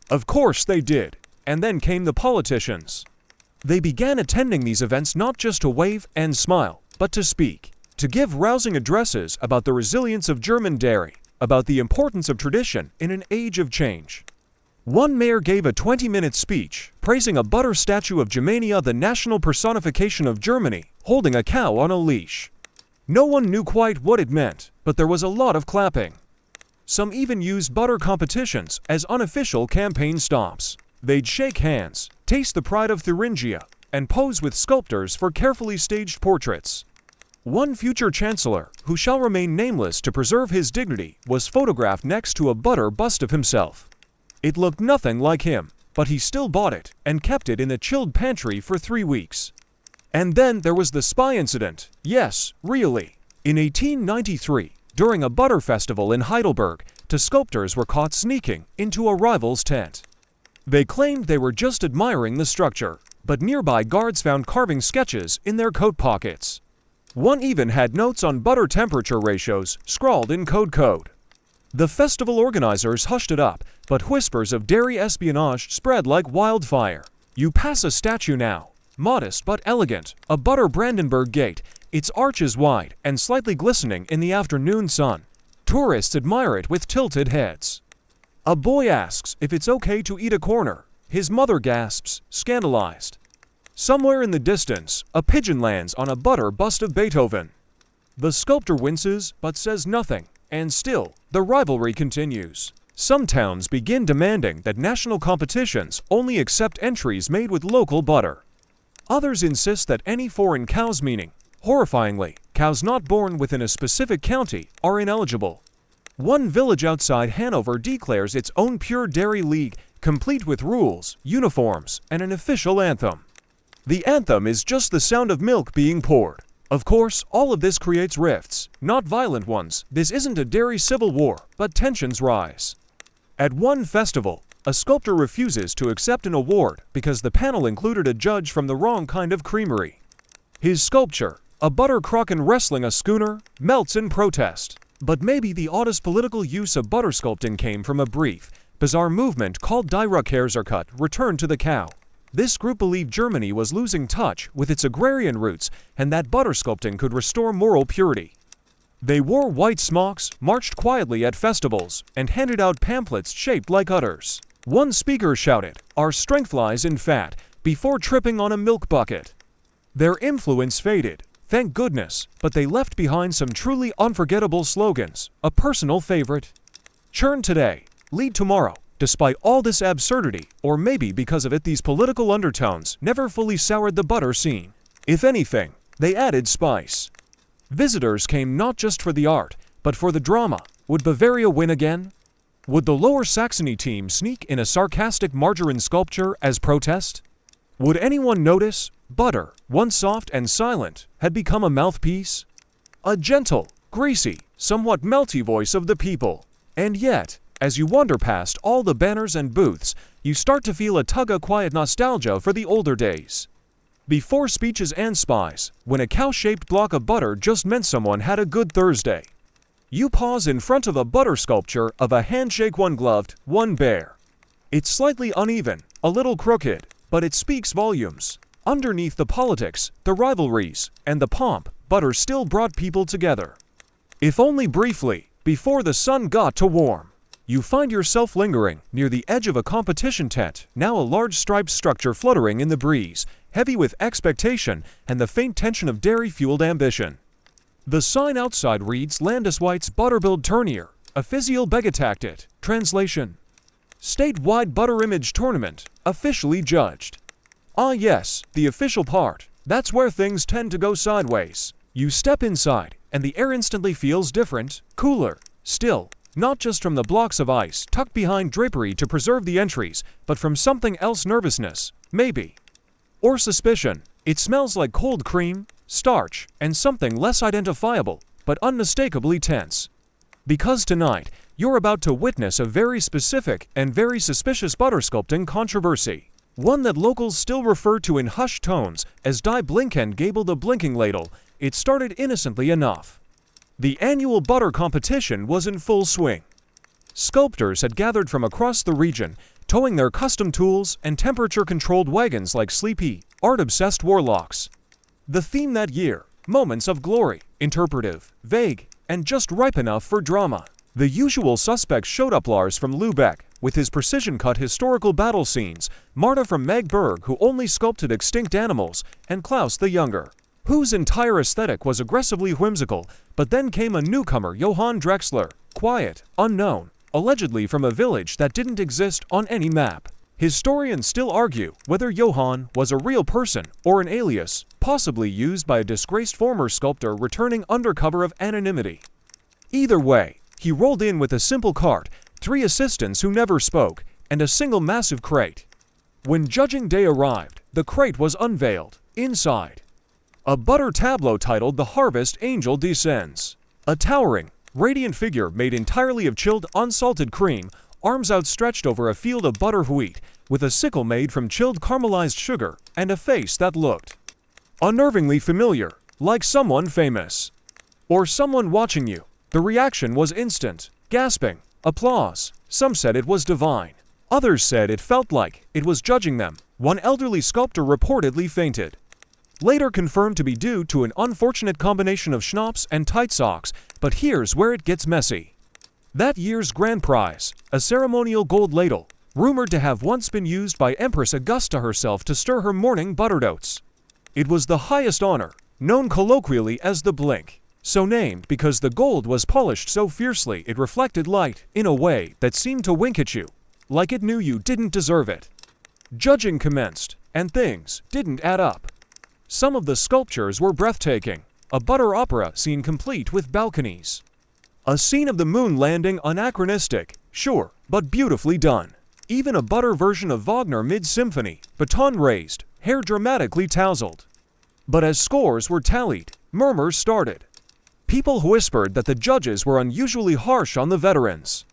Of course they did. And then came the politicians. They began attending these events not just to wave and smile, but to speak, to give rousing addresses about the resilience of German dairy, about the importance of tradition in an age of change. One mayor gave a 20-minute speech praising a butter statue of Germania, the national personification of Germany, holding a cow on a leash. No one knew quite what it meant, but there was a lot of clapping. Some even used butter competitions as unofficial campaign stops. They'd shake hands, taste the pride of Thuringia, and pose with sculptors for carefully staged portraits. One future chancellor, who shall remain nameless to preserve his dignity, was photographed next to a butter bust of himself. It looked nothing like him, but he still bought it and kept it in the chilled pantry for 3 weeks. And then there was the spy incident. Yes, really. In 1893, during a butter festival in Heidelberg, two sculptors were caught sneaking into a rival's tent. They claimed they were just admiring the structure, but nearby guards found carving sketches in their coat pockets. One even had notes on butter temperature ratios scrawled in code. The festival organizers hushed it up, but whispers of dairy espionage spread like wildfire. You pass a statue now, modest but elegant, a butter Brandenburg gate, its arches wide and slightly glistening in the afternoon sun. Tourists admire it with tilted heads. A boy asks if it's okay to eat a corner. His mother gasps, scandalized. Somewhere in the distance, a pigeon lands on a butter bust of Beethoven. The sculptor winces but says nothing, and still, the rivalry continues. Some towns begin demanding that national competitions only accept entries made with local butter. Others insist that any foreign cows, meaning, horrifyingly, cows not born within a specific county, are ineligible. One village outside Hanover declares its own pure dairy league, complete with rules, uniforms, and an official anthem. The anthem is just the sound of milk being poured. Of course, all of this creates rifts, not violent ones. This isn't a dairy civil war, but tensions rise. At one festival, a sculptor refuses to accept an award because the panel included a judge from the wrong kind of creamery. His sculpture, a butter crocken wrestling a schooner, melts in protest. But maybe the oddest political use of butter sculpting came from a brief, bizarre movement called Die Rückkehrercut, Return to the Cow. This group believed Germany was losing touch with its agrarian roots and that butter sculpting could restore moral purity. They wore white smocks, marched quietly at festivals, and handed out pamphlets shaped like udders. One speaker shouted, "Our strength lies in fat," before tripping on a milk bucket. Their influence faded, thank goodness, but they left behind some truly unforgettable slogans. A personal favorite: "Churn today, lead tomorrow." Despite all this absurdity, or maybe because of it, these political undertones never fully soured the butter scene. If anything, they added spice. Visitors came not just for the art, but for the drama. Would Bavaria win again? Would the Lower Saxony team sneak in a sarcastic margarine sculpture as protest? Would anyone notice? Butter, once soft and silent, had become a mouthpiece. A gentle, greasy, somewhat melty voice of the people. And yet, as you wander past all the banners and booths, you start to feel a tug of quiet nostalgia for the older days. Before speeches and spies, when a cow-shaped block of butter just meant someone had a good Thursday. You pause in front of a butter sculpture of a handshake, one gloved, one bare. It's slightly uneven, a little crooked, but it speaks volumes. Underneath the politics, the rivalries, and the pomp, butter still brought people together. If only briefly, before the sun got too warm. You find yourself lingering near the edge of a competition tent, now a large striped structure fluttering in the breeze, heavy with expectation and the faint tension of dairy-fueled ambition. The sign outside reads Landesweit's Butterbild Turnier, Official Begetaktet. Translation: Statewide Butter Image Tournament, officially judged. Ah yes, the official part. That's where things tend to go sideways. You step inside, and the air instantly feels different, cooler, still. Not just from the blocks of ice tucked behind drapery to preserve the entries, but from something else: nervousness, maybe. Or suspicion. It smells like cold cream, starch, and something less identifiable, but unmistakably tense. Because tonight, you're about to witness a very specific and very suspicious butter sculpting controversy. One that locals still refer to in hushed tones as Die Blinken Gabel, the blinking ladle. It started innocently enough. The annual butter competition was in full swing. Sculptors had gathered from across the region, towing their custom tools and temperature-controlled wagons like sleepy, art-obsessed warlocks. The theme that year: moments of glory, interpretive, vague, and just ripe enough for drama. The usual suspects showed up: Lars from Lübeck, with his precision-cut historical battle scenes, Marta from Magdeburg, who only sculpted extinct animals, and Klaus the Younger, whose entire aesthetic was aggressively whimsical. But then came a newcomer, Johann Drexler, quiet, unknown, allegedly from a village that didn't exist on any map. Historians still argue whether Johann was a real person or an alias, possibly used by a disgraced former sculptor returning under cover of anonymity. Either way, he rolled in with a simple cart, 3 assistants who never spoke, and a single massive crate. When judging day arrived, the crate was unveiled. Inside, A butter tableau titled "The Harvest Angel Descends." A towering, radiant figure made entirely of chilled, unsalted cream, arms outstretched over a field of butter wheat, with a sickle made from chilled caramelized sugar, and a face that looked unnervingly familiar, like someone famous. Or someone watching you. The reaction was instant. Gasping. Applause. Some said it was divine. Others said it felt like it was judging them. One elderly sculptor reportedly fainted. Later confirmed to be due to an unfortunate combination of schnapps and tight socks, but here's where it gets messy. That year's grand prize, a ceremonial gold ladle, rumored to have once been used by Empress Augusta herself to stir her morning buttered oats. It was the highest honor, known colloquially as the blink, so named because the gold was polished so fiercely it reflected light in a way that seemed to wink at you, like it knew you didn't deserve it. Judging commenced, and things didn't add up. Some of the sculptures were breathtaking, a butter opera scene complete with balconies. A scene of the moon landing anachronistic, sure, but beautifully done. Even a butter version of Wagner mid-symphony, baton raised, hair dramatically tousled. But as scores were tallied, murmurs started. People whispered that the judges were unusually harsh on the veterans.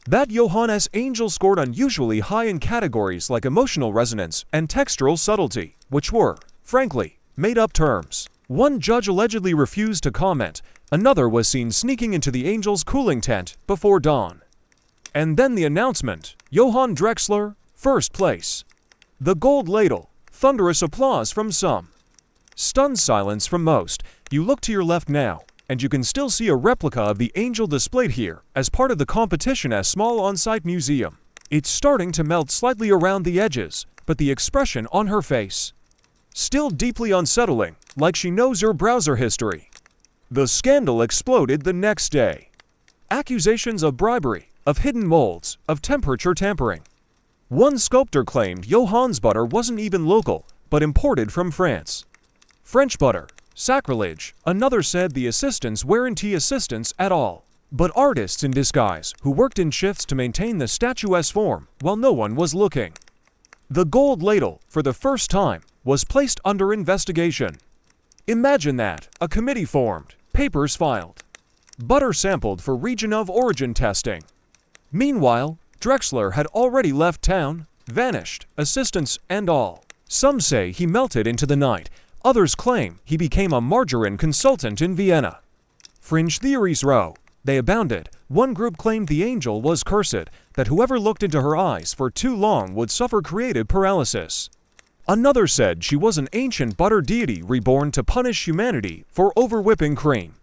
That Johannes Angel scored unusually high in categories like emotional resonance and textural subtlety, which were, frankly, made-up terms. One judge allegedly refused to comment. Another was seen sneaking into the Angel's cooling tent before dawn. And then the announcement, Johann Drexler, first place. The gold ladle, thunderous applause from some. Stunned silence from most. You look to your left now, and you can still see a replica of the Angel displayed here as part of the competition's small on-site museum. It's starting to melt slightly around the edges, but the expression on her face, still deeply unsettling, like she knows your browser history. The scandal exploded the next day. Accusations of bribery, of hidden molds, of temperature tampering. One sculptor claimed Johann's butter wasn't even local, but imported from France. French butter, sacrilege. Another said the assistants weren't assistants at all, but artists in disguise who worked in shifts to maintain the statuesque form while no one was looking. The gold ladle, for the first time, was placed under investigation. Imagine that, a committee formed, papers filed, butter sampled for region of origin testing. Meanwhile, Drexler had already left town, vanished, assistants and all. Some say he melted into the night, others claim he became a margarine consultant in Vienna. Fringe theories row. They abounded. One group claimed the Angel was cursed, that whoever looked into her eyes for too long would suffer creative paralysis. Another said she was an ancient butter deity reborn to punish humanity for over-whipping cream.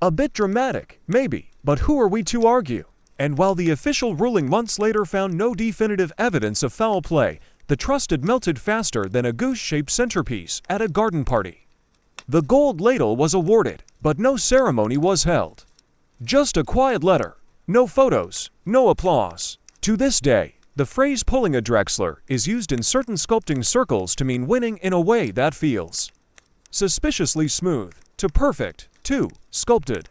A bit dramatic, maybe, but who are we to argue? And while the official ruling months later found no definitive evidence of foul play, the trust had melted faster than a goose-shaped centerpiece at a garden party. The gold ladle was awarded, but no ceremony was held. Just a quiet letter. No photos, no applause. To this day, the phrase pulling a Drexler is used in certain sculpting circles to mean winning in a way that feels suspiciously smooth, to perfect, to sculpted.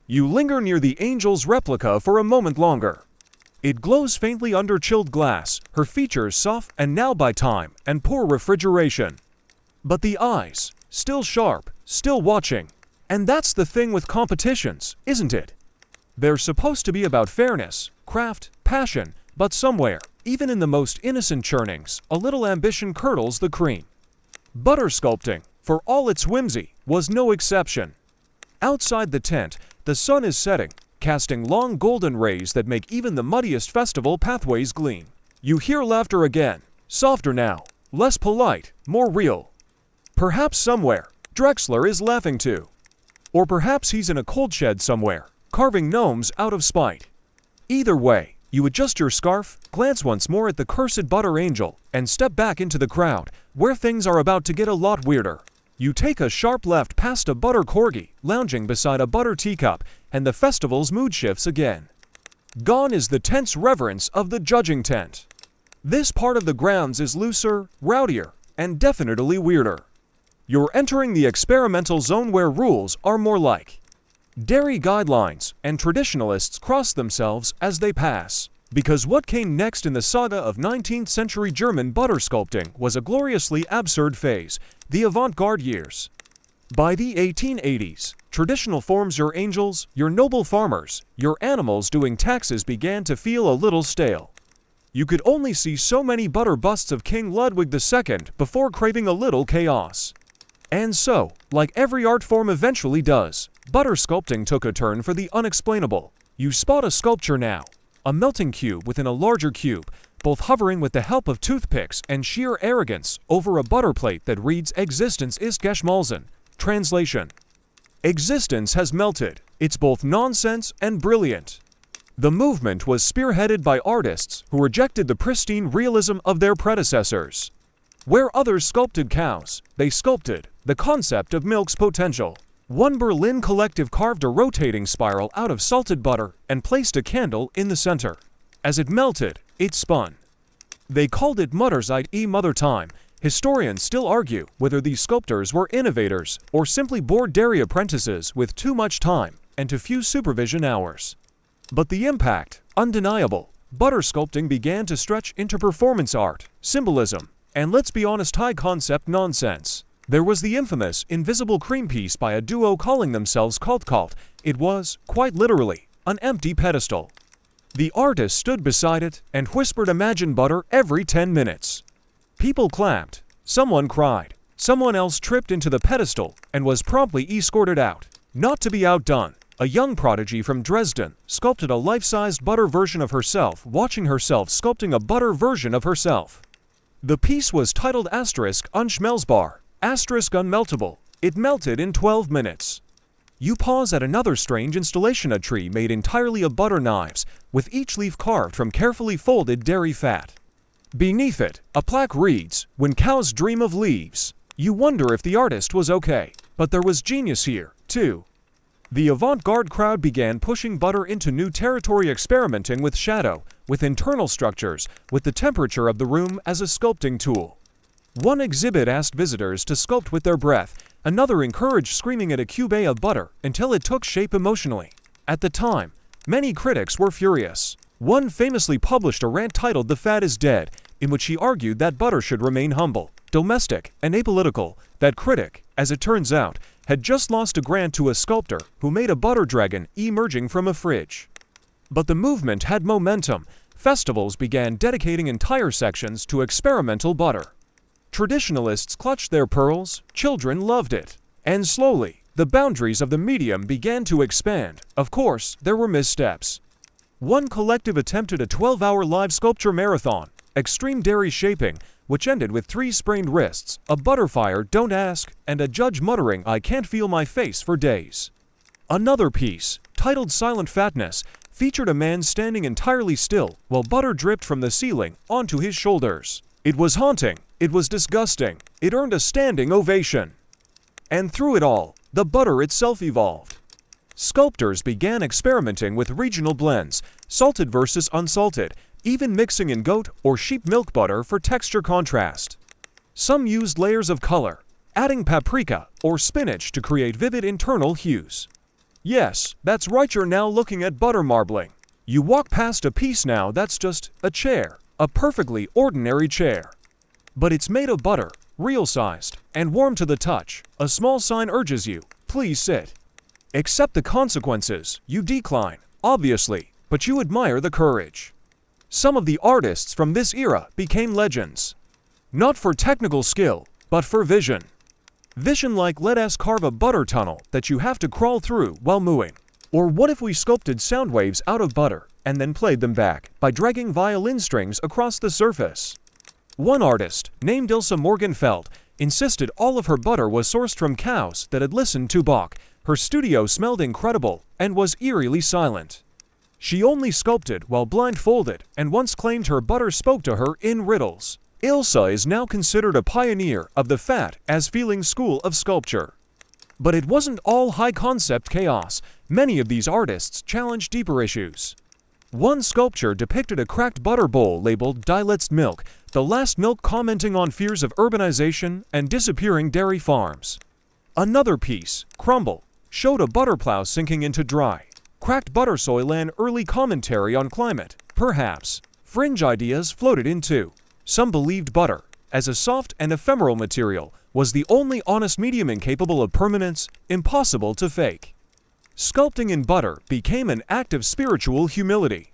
You linger near the Angel's replica for a moment longer. It glows faintly under chilled glass, her features soft and now by time and poor refrigeration. But the eyes, still sharp, still watching. And that's the thing with competitions, isn't it? They're supposed to be about fairness, craft, passion, but somewhere, even in the most innocent churnings, a little ambition curdles the cream. Butter-sculpting, for all its whimsy, was no exception. Outside the tent, the sun is setting, casting long golden rays that make even the muddiest festival pathways gleam. You hear laughter again, softer now, less polite, more real. Perhaps somewhere, Drexler is laughing too. Or perhaps he's in a cold shed somewhere, carving gnomes out of spite. Either way, you adjust your scarf, glance once more at the cursed butter angel, and step back into the crowd, where things are about to get a lot weirder. You take a sharp left past a butter corgi, lounging beside a butter teacup, and the festival's mood shifts again. Gone is the tense reverence of the judging tent. This part of the grounds is looser, rowdier, and definitely weirder. You're entering the experimental zone where rules are more like dairy guidelines, and traditionalists cross themselves as they pass. Because what came next in the saga of 19th-century German butter sculpting was a gloriously absurd phase, the avant-garde years. By the 1880s, traditional forms, your angels, your noble farmers, your animals doing taxes began to feel a little stale. You could only see so many butter busts of King Ludwig II before craving a little chaos. And so, like every art form eventually does, butter sculpting took a turn for the unexplainable. You spot a sculpture now, a melting cube within a larger cube, both hovering with the help of toothpicks and sheer arrogance over a butter plate that reads "Existence ist geschmolzen." Translation: existence has melted. It's both nonsense and brilliant. The movement was spearheaded by artists who rejected the pristine realism of their predecessors. Where others sculpted cows, they sculpted the concept of milk's potential. One Berlin collective carved a rotating spiral out of salted butter and placed a candle in the center. As it melted, it spun. They called it Mutterzeit, Mother Time. Historians still argue whether these sculptors were innovators or simply bored dairy apprentices with too much time and too few supervision hours. But the impact, undeniable. Butter sculpting began to stretch into performance art, symbolism, and let's be honest, high-concept nonsense. There was the infamous invisible cream piece by a duo calling themselves Cult. It was, quite literally, an empty pedestal. The artist stood beside it and whispered "Imagine butter" every 10 minutes. People clapped, someone cried, someone else tripped into the pedestal and was promptly escorted out. Not to be outdone, a young prodigy from Dresden sculpted a life-sized butter version of herself, watching herself sculpting a butter version of herself. The piece was titled *Unschmelzbar, *Unmeltable. It melted in 12 minutes. You pause at another strange installation, a tree made entirely of butter knives, with each leaf carved from carefully folded dairy fat. Beneath it, a plaque reads, "When cows dream of leaves." You wonder if the artist was okay, but there was genius here, too. The avant-garde crowd began pushing butter into new territory, experimenting with shadow, with internal structures, with the temperature of the room as a sculpting tool. One exhibit asked visitors to sculpt with their breath, another encouraged screaming at a cube of butter until it took shape emotionally. At the time, many critics were furious. One famously published a rant titled "The Fad is Dead," in which he argued that butter should remain humble, domestic, and apolitical. That critic, as it turns out, had just lost a grant to a sculptor who made a butter dragon emerging from a fridge. But the movement had momentum. Festivals began dedicating entire sections to experimental butter. Traditionalists clutched their pearls, children loved it. And slowly, the boundaries of the medium began to expand. Of course, there were missteps. One collective attempted a 12-hour live sculpture marathon, extreme dairy shaping, which ended with 3 sprained wrists, a butter fire, don't ask, and a judge muttering, "I can't feel my face," for days. Another piece, titled "Silent Fatness," featured a man standing entirely still while butter dripped from the ceiling onto his shoulders. It was haunting, it was disgusting, it earned a standing ovation. And through it all, the butter itself evolved. Sculptors began experimenting with regional blends, salted versus unsalted, even mixing in goat or sheep milk butter for texture contrast. Some used layers of color, adding paprika or spinach to create vivid internal hues. Yes, that's right, you're now looking at butter marbling. You walk past a piece now that's just a chair, a perfectly ordinary chair. But it's made of butter, real-sized, and warm to the touch. A small sign urges you, "Please sit." Accept the consequences. You decline, obviously, but you admire the courage. Some of the artists from this era became legends. Not for technical skill, but for vision. Vision like, "Let us carve a butter tunnel that you have to crawl through while mooing." Or what if we sculpted sound waves out of butter and then played them back by dragging violin strings across the surface? One artist, named Ilse Morgenfeld, insisted all of her butter was sourced from cows that had listened to Bach. Her studio smelled incredible and was eerily silent. She only sculpted while blindfolded and once claimed her butter spoke to her in riddles. Ilse is now considered a pioneer of the fat as feeling school of sculpture. But it wasn't all high-concept chaos. Many of these artists challenged deeper issues. One sculpture depicted a cracked butter bowl labeled "Die letzte Milch," the last milk, commenting on fears of urbanization and disappearing dairy farms. Another piece, "Crumble," showed a butter plow sinking into dry, cracked butter soil, an early commentary on climate, perhaps. Fringe ideas floated in too. Some believed butter, as a soft and ephemeral material, was the only honest medium incapable of permanence, impossible to fake. Sculpting in butter became an act of spiritual humility.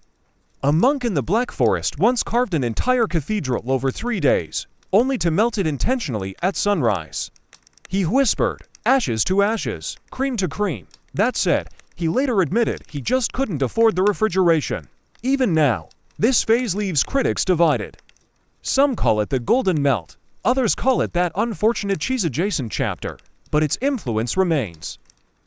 A monk in the Black Forest once carved an entire cathedral over 3 days, only to melt it intentionally at sunrise. He whispered, "Ashes to ashes, cream to cream." That said, he later admitted he just couldn't afford the refrigeration. Even now, this phase leaves critics divided. Some call it the golden melt, others call it that unfortunate cheese-adjacent chapter, but its influence remains.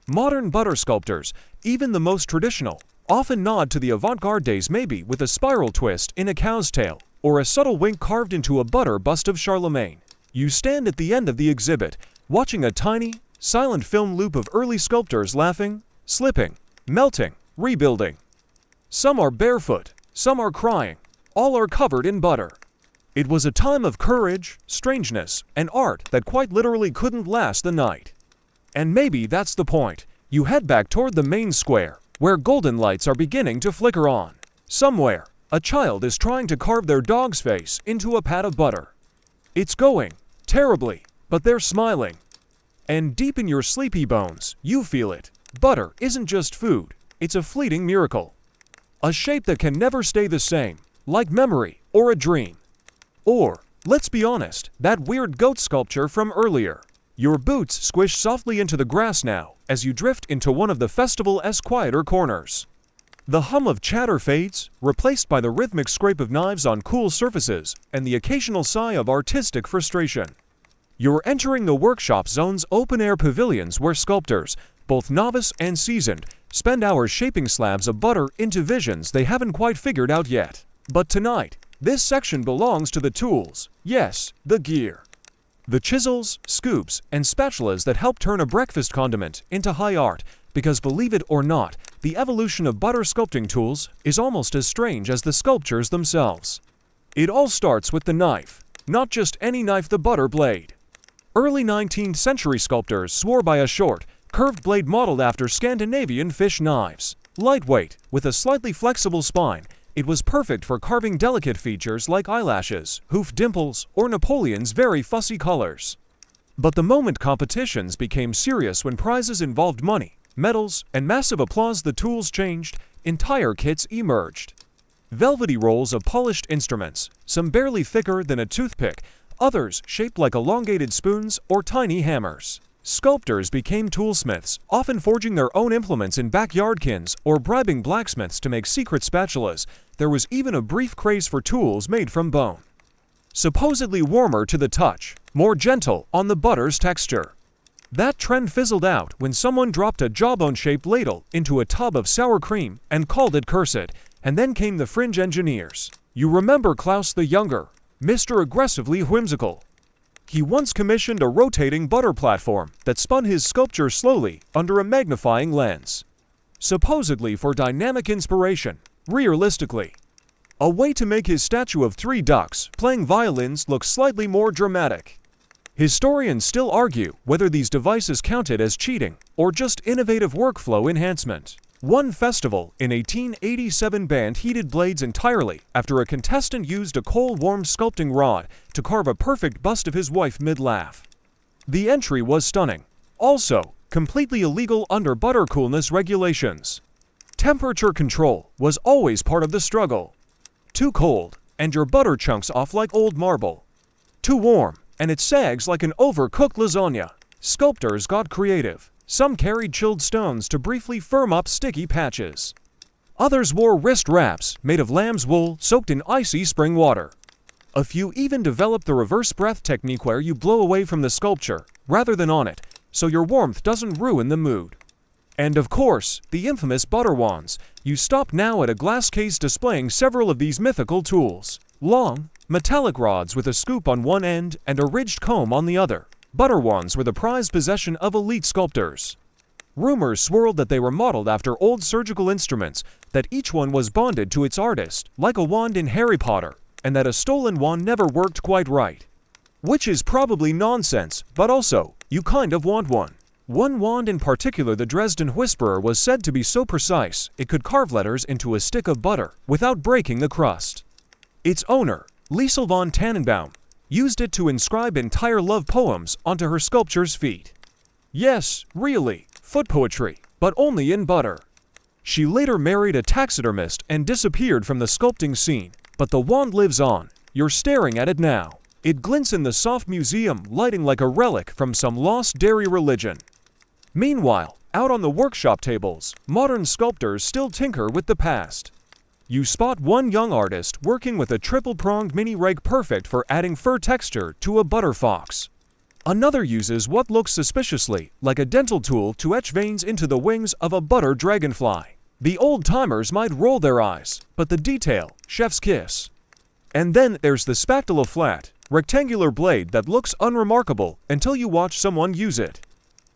Modern butter sculptors, even the most traditional, often nod to the avant-garde days, maybe with a spiral twist in a cow's tail, or a subtle wink carved into a butter bust of Charlemagne. You stand at the end of the exhibit, watching a tiny, silent film loop of early sculptors laughing, slipping, melting, rebuilding. Some are barefoot, some are crying, all are covered in butter. It was a time of courage, strangeness, and art that quite literally couldn't last the night. And maybe that's the point. You head back toward the main square, where golden lights are beginning to flicker on. Somewhere, a child is trying to carve their dog's face into a pat of butter. It's going terribly, but they're smiling. And deep in your sleepy bones, you feel it. Butter isn't just food, it's a fleeting miracle. A shape that can never stay the same, like memory or a dream. Or, let's be honest, that weird goat sculpture from earlier. Your boots squish softly into the grass now as you drift into one of the festival-esque quieter corners. The hum of chatter fades, replaced by the rhythmic scrape of knives on cool surfaces and the occasional sigh of artistic frustration. You're entering the workshop zone's open-air pavilions where sculptors, both novice and seasoned, spend hours shaping slabs of butter into visions they haven't quite figured out yet. But tonight, this section belongs to the tools, yes, the gear. The chisels, scoops, and spatulas that help turn a breakfast condiment into high art, because believe it or not, the evolution of butter sculpting tools is almost as strange as the sculptures themselves. It all starts with the knife, not just any knife, the butter blade. Early 19th century sculptors swore by a short, curved blade modeled after Scandinavian fish knives. Lightweight, with a slightly flexible spine, it was perfect for carving delicate features like eyelashes, hoof dimples, or Napoleon's very fussy colors. But the moment competitions became serious, when prizes involved money, medals, and massive applause, the tools changed, entire kits emerged. Velvety rolls of polished instruments, some barely thicker than a toothpick, others shaped like elongated spoons or tiny hammers. Sculptors became toolsmiths, often forging their own implements in backyardkins or bribing blacksmiths to make secret spatulas. There was even a brief craze for tools made from bone. Supposedly warmer to the touch, more gentle on the butter's texture. That trend fizzled out when someone dropped a jawbone-shaped ladle into a tub of sour cream and called it cursed, and then came the fringe engineers. You remember Klaus the Younger, Mr. Aggressively Whimsical. He once commissioned a rotating butter platform that spun his sculpture slowly under a magnifying lens. Supposedly for dynamic inspiration, realistically. A way to make his statue of 3 ducks playing violins look slightly more dramatic. Historians still argue whether these devices counted as cheating or just innovative workflow enhancement. One festival in 1887 banned heated blades entirely after a contestant used a coal-warmed sculpting rod to carve a perfect bust of his wife mid-laugh. The entry was stunning. Also, completely illegal under butter coolness regulations. Temperature control was always part of the struggle. Too cold, and your butter chunks off like old marble. Too warm, and it sags like an overcooked lasagna. Sculptors got creative. Some carried chilled stones to briefly firm up sticky patches. Others wore wrist wraps made of lamb's wool soaked in icy spring water. A few even developed the reverse breath technique, where you blow away from the sculpture rather than on it, so your warmth doesn't ruin the mood. And of course, the infamous butter wands. You stop now at a glass case displaying several of these mythical tools. Long, metallic rods with a scoop on one end and a ridged comb on the other. Butter wands were the prized possession of elite sculptors. Rumors swirled that they were modeled after old surgical instruments, that each one was bonded to its artist, like a wand in Harry Potter, and that a stolen wand never worked quite right. Which is probably nonsense, but also, you kind of want one. One wand in particular, the Dresden Whisperer, was said to be so precise it could carve letters into a stick of butter without breaking the crust. Its owner, Liesel von Tannenbaum, used it to inscribe entire love poems onto her sculpture's feet. Yes, really, foot poetry, but only in butter. She later married a taxidermist and disappeared from the sculpting scene, but the wand lives on. You're staring at it now. It glints in the soft museum lighting like a relic from some lost dairy religion. Meanwhile, out on the workshop tables, modern sculptors still tinker with the past. You spot one young artist working with a triple-pronged mini rake perfect for adding fur texture to a butter fox. Another uses what looks suspiciously like a dental tool to etch veins into the wings of a butter dragonfly. The old-timers might roll their eyes, but the detail, chef's kiss. And then there's the spatula flat, rectangular blade that looks unremarkable until you watch someone use it.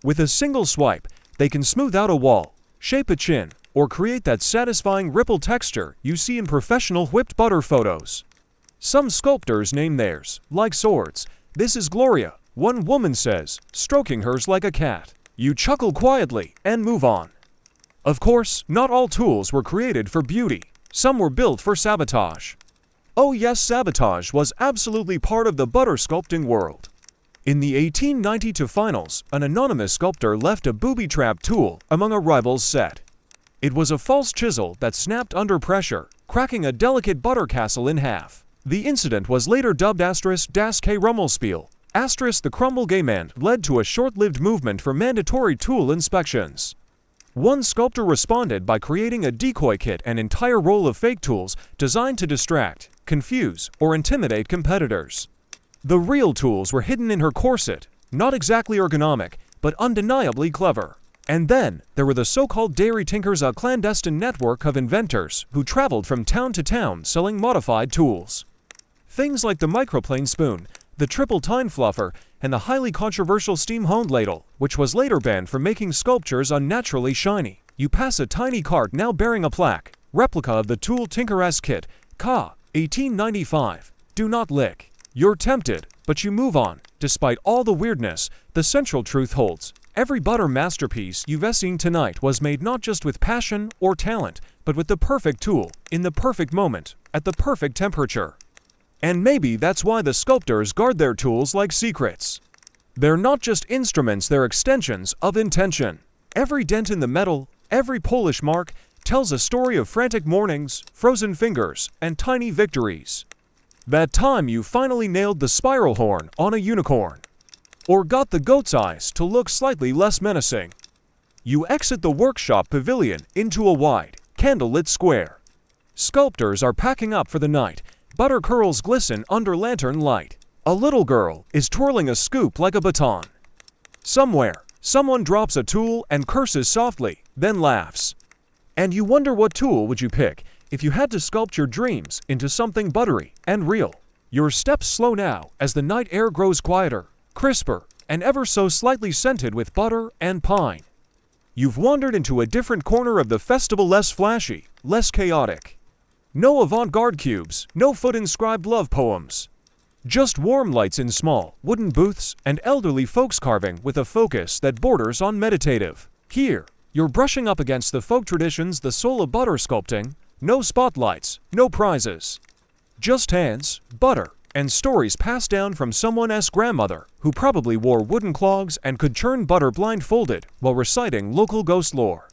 With a single swipe, they can smooth out a wall, shape a chin, or create that satisfying ripple texture you see in professional whipped butter photos. Some sculptors name theirs, like swords. This is Gloria, one woman says, stroking hers like a cat. You chuckle quietly and move on. Of course, not all tools were created for beauty. Some were built for sabotage. Oh yes, sabotage was absolutely part of the butter sculpting world. In the 1892 finals, an anonymous sculptor left a booby-trap tool among a rival's set. It was a false chisel that snapped under pressure, cracking a delicate butter castle in half. The incident was later dubbed *Das K Rummelspiel*. The Krummelgement led to a short-lived movement for mandatory tool inspections. One sculptor responded by creating a decoy kit, an entire roll of fake tools designed to distract, confuse, or intimidate competitors. The real tools were hidden in her corset, not exactly ergonomic, but undeniably clever. And then, there were the so-called dairy tinkers, a clandestine network of inventors who traveled from town to town selling modified tools. Things like the microplane spoon, the triple tine fluffer, and the highly controversial steam-honed ladle, which was later banned for making sculptures unnaturally shiny. You pass a tiny cart now bearing a plaque, replica of the Tool Tinker's Kit, Ca. 1895. Do not lick. You're tempted, but you move on. Despite all the weirdness, the central truth holds. Every butter masterpiece you've seen tonight was made not just with passion or talent, but with the perfect tool, in the perfect moment, at the perfect temperature. And maybe that's why the sculptors guard their tools like secrets. They're not just instruments, they're extensions of intention. Every dent in the metal, every polish mark, tells a story of frantic mornings, frozen fingers, and tiny victories. That time you finally nailed the spiral horn on a unicorn. Or got the goat's eyes to look slightly less menacing. You exit the workshop pavilion into a wide, candlelit square. Sculptors are packing up for the night. Butter curls glisten under lantern light. A little girl is twirling a scoop like a baton. Somewhere, someone drops a tool and curses softly, then laughs. And you wonder, what tool would you pick if you had to sculpt your dreams into something buttery and real? Your steps slow now as the night air grows quieter, crisper, and ever so slightly scented with butter and pine. You've wandered into a different corner of the festival, less flashy, less chaotic. No avant-garde cubes, no foot-inscribed love poems. Just warm lights in small, wooden booths and elderly folks carving with a focus that borders on meditative. Here, you're brushing up against the folk traditions, the soul of butter sculpting. No spotlights, no prizes. Just hands, butter, and stories passed down from someone's grandmother, who probably wore wooden clogs and could churn butter blindfolded while reciting local ghost lore.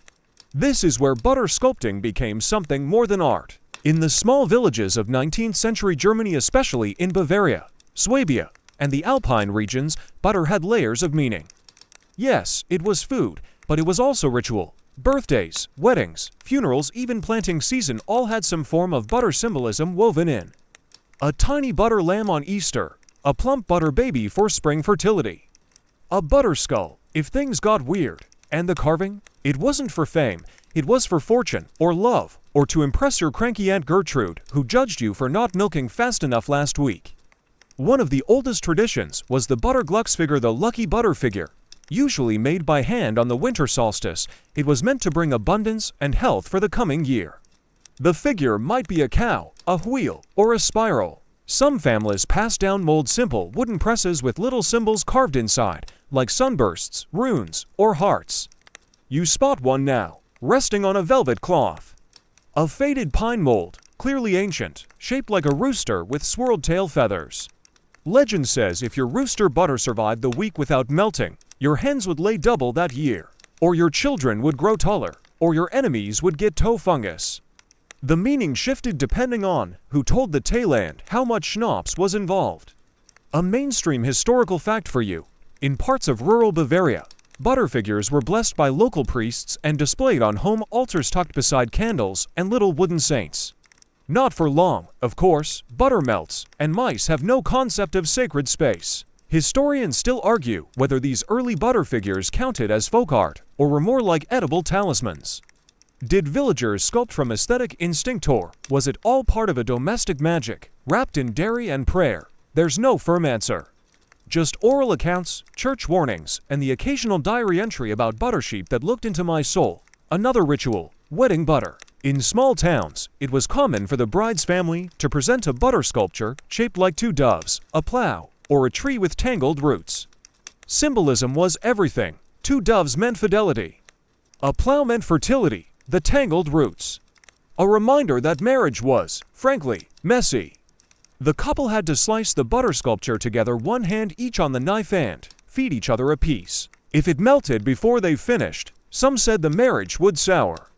This is where butter sculpting became something more than art. In the small villages of 19th century Germany, especially in Bavaria, Swabia, and the Alpine regions, butter had layers of meaning. Yes, it was food, but it was also ritual. Birthdays, weddings, funerals, even planting season all had some form of butter symbolism woven in. A tiny butter lamb on Easter, a plump butter baby for spring fertility. A butter skull, if things got weird. And the carving? It wasn't for fame, it was for fortune, or love, or to impress your cranky Aunt Gertrude, who judged you for not milking fast enough last week. One of the oldest traditions was the Butter-Glücksfigure, the lucky butter figure. Usually made by hand on the winter solstice, it was meant to bring abundance and health for the coming year. The figure might be a cow, a wheel, or a spiral. Some families passed down mold simple wooden presses with little symbols carved inside, like sunbursts, runes, or hearts. You spot one now, resting on a velvet cloth. A faded pine mold, clearly ancient, shaped like a rooster with swirled tail feathers. Legend says if your rooster butter survived the week without melting, your hens would lay double that year, or your children would grow taller, or your enemies would get toe fungus. The meaning shifted depending on who told the tale and how much schnapps was involved. A mainstream historical fact for you. In parts of rural Bavaria, butter figures were blessed by local priests and displayed on home altars tucked beside candles and little wooden saints. Not for long, of course, butter melts, and mice have no concept of sacred space. Historians still argue whether these early butter figures counted as folk art or were more like edible talismans. Did villagers sculpt from aesthetic instinct, or was it all part of a domestic magic, wrapped in dairy and prayer? There's no firm answer. Just oral accounts, church warnings, and the occasional diary entry about butter sheep that looked into my soul. Another ritual, wedding butter. In small towns, it was common for the bride's family to present a butter sculpture shaped like two doves, a plow, or a tree with tangled roots. Symbolism was everything. Two doves meant fidelity. A plow meant fertility, the tangled roots. A reminder that marriage was, frankly, messy. The couple had to slice the butter sculpture together, one hand each on the knife, and feed each other a piece. If it melted before they finished, some said the marriage would sour.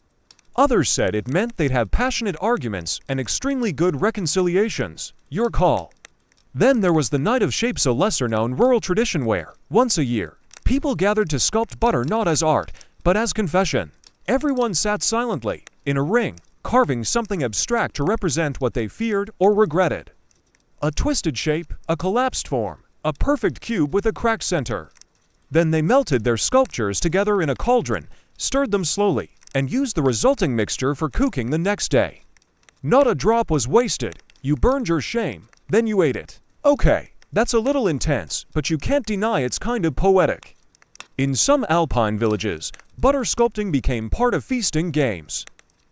Others said it meant they'd have passionate arguments and extremely good reconciliations. Your call. Then there was the Night of Shapes, a lesser-known rural tradition where, once a year, people gathered to sculpt butter not as art, but as confession. Everyone sat silently, in a ring, carving something abstract to represent what they feared or regretted. A twisted shape, a collapsed form, a perfect cube with a cracked center. Then they melted their sculptures together in a cauldron, stirred them slowly, and used the resulting mixture for cooking the next day. Not a drop was wasted. You burned your shame, then you ate it. Okay, that's a little intense, but you can't deny it's kind of poetic. In some alpine villages, butter sculpting became part of feasting games.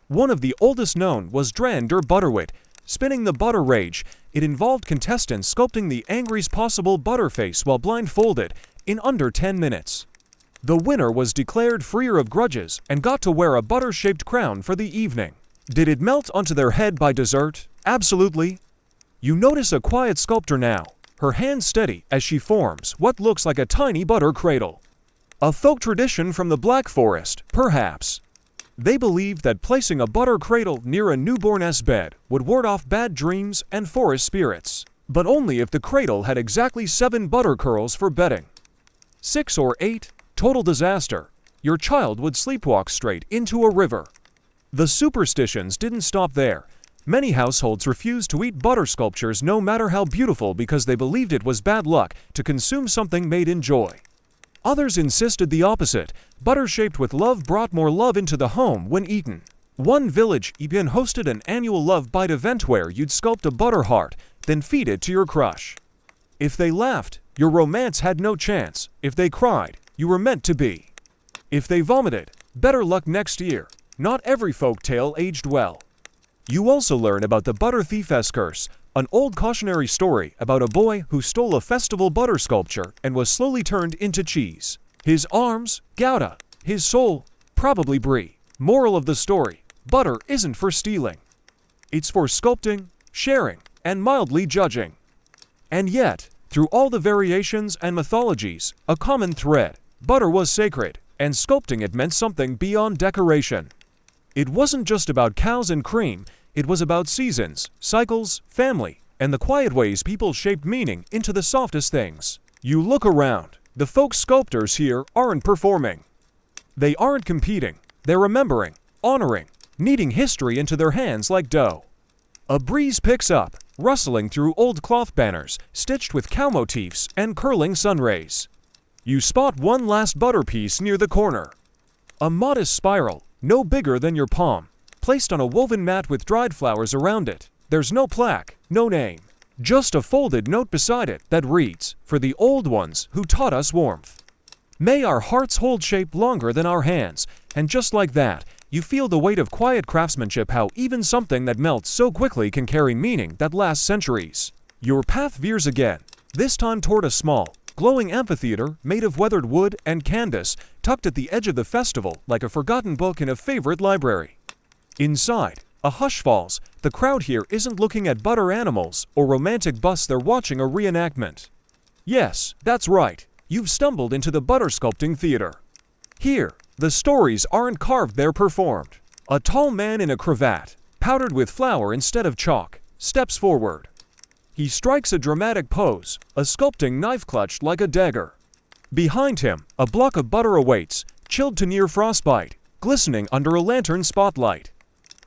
One of the oldest known was Dran der Butterwit, spinning the butter rage. It involved contestants sculpting the angriest possible butter face while blindfolded in under 10 minutes. The winner was declared freer of grudges and got to wear a butter-shaped crown for the evening. Did it melt onto their head by dessert? Absolutely. You notice a quiet sculptor now, her hands steady as she forms what looks like a tiny butter cradle. A folk tradition from the Black Forest, perhaps. They believed that placing a butter cradle near a newborn's bed would ward off bad dreams and forest spirits, but only if the cradle had exactly 7 butter curls for bedding. 6 or 8, total disaster. Your child would sleepwalk straight into a river. The superstitions didn't stop there. Many households refused to eat butter sculptures no matter how beautiful because they believed it was bad luck to consume something made in joy. Others insisted the opposite. Butter shaped with love brought more love into the home when eaten. One village even hosted an annual love bite event where you'd sculpt a butter heart, then feed it to your crush. If they laughed, your romance had no chance. If they cried, you were meant to be. If they vomited, better luck next year. Not every folk tale aged well. You also learn about the butter thief's curse, an old cautionary story about a boy who stole a festival butter sculpture and was slowly turned into cheese. His arms, Gouda. His soul, probably brie. Moral of the story, butter isn't for stealing. It's for sculpting, sharing, and mildly judging. And yet, through all the variations and mythologies, a common thread, butter was sacred, and sculpting it meant something beyond decoration. It wasn't just about cows and cream, it was about seasons, cycles, family, and the quiet ways people shaped meaning into the softest things. You look around, the folk sculptors here aren't performing. They aren't competing, they're remembering, honoring, kneading history into their hands like dough. A breeze picks up, rustling through old cloth banners, stitched with cow motifs and curling sun rays. You spot one last butter piece near the corner. A modest spiral, no bigger than your palm, placed on a woven mat with dried flowers around it. There's no plaque, no name, just a folded note beside it that reads, "For the old ones who taught us warmth." May our hearts hold shape longer than our hands, and just like that, you feel the weight of quiet craftsmanship, how even something that melts so quickly can carry meaning that lasts centuries. Your path veers again, this time toward a small, glowing amphitheater made of weathered wood and canvas, tucked at the edge of the festival like a forgotten book in a favorite library. Inside, A hush falls. The crowd here isn't looking at butter animals or romantic busts, they're watching a reenactment. Yes, that's right. You've stumbled into the Butter-Sculpting theater. Here, the stories aren't carved, they're performed. A tall man in a cravat, powdered with flour instead of chalk, steps forward. He strikes a dramatic pose, a sculpting knife clutched like a dagger. Behind him, a block of butter awaits, chilled to near frostbite, glistening under a lantern spotlight.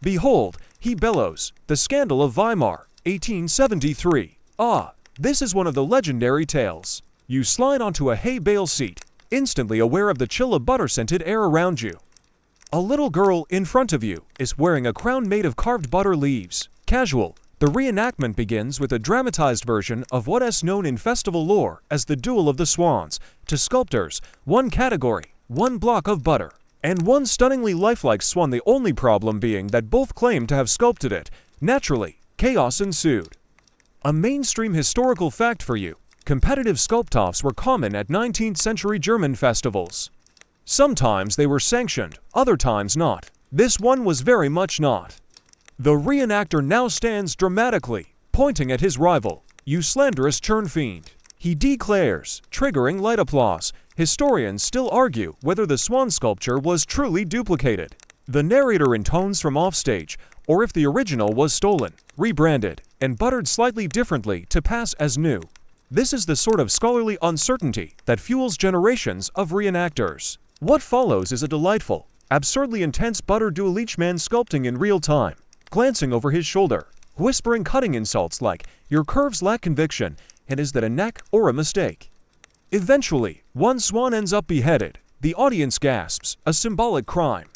Behold, he bellows, the scandal of Weimar, 1873. Ah, this is one of the legendary tales. You slide onto a hay bale seat, instantly aware of the chill of butter-scented air around you. A little girl in front of you is wearing a crown made of carved butter leaves. Casual, the reenactment begins with a dramatized version of what is known in festival lore as the Duel of the Swans. To sculptors, one category, one block of butter, and one stunningly lifelike swan, the only problem being that both claim to have sculpted it. Naturally, chaos ensued. A mainstream historical fact for you: competitive sculpt-offs were common at 19th-century German festivals. Sometimes they were sanctioned, other times not. This one was very much not. The reenactor now stands dramatically, pointing at his rival. "You slanderous churn fiend," he declares, triggering light applause. Historians still argue whether the swan sculpture was truly duplicated. The narrator intones from offstage, or if the original was stolen, rebranded, and buttered slightly differently to pass as new. This is the sort of scholarly uncertainty that fuels generations of reenactors. What follows is a delightful, absurdly intense butter duel, each man sculpting in real time, glancing over his shoulder, whispering cutting insults like, "Your curves lack conviction," and "Is that a neck or a mistake?" Eventually, one swan ends up beheaded. The audience gasps, a symbolic crime.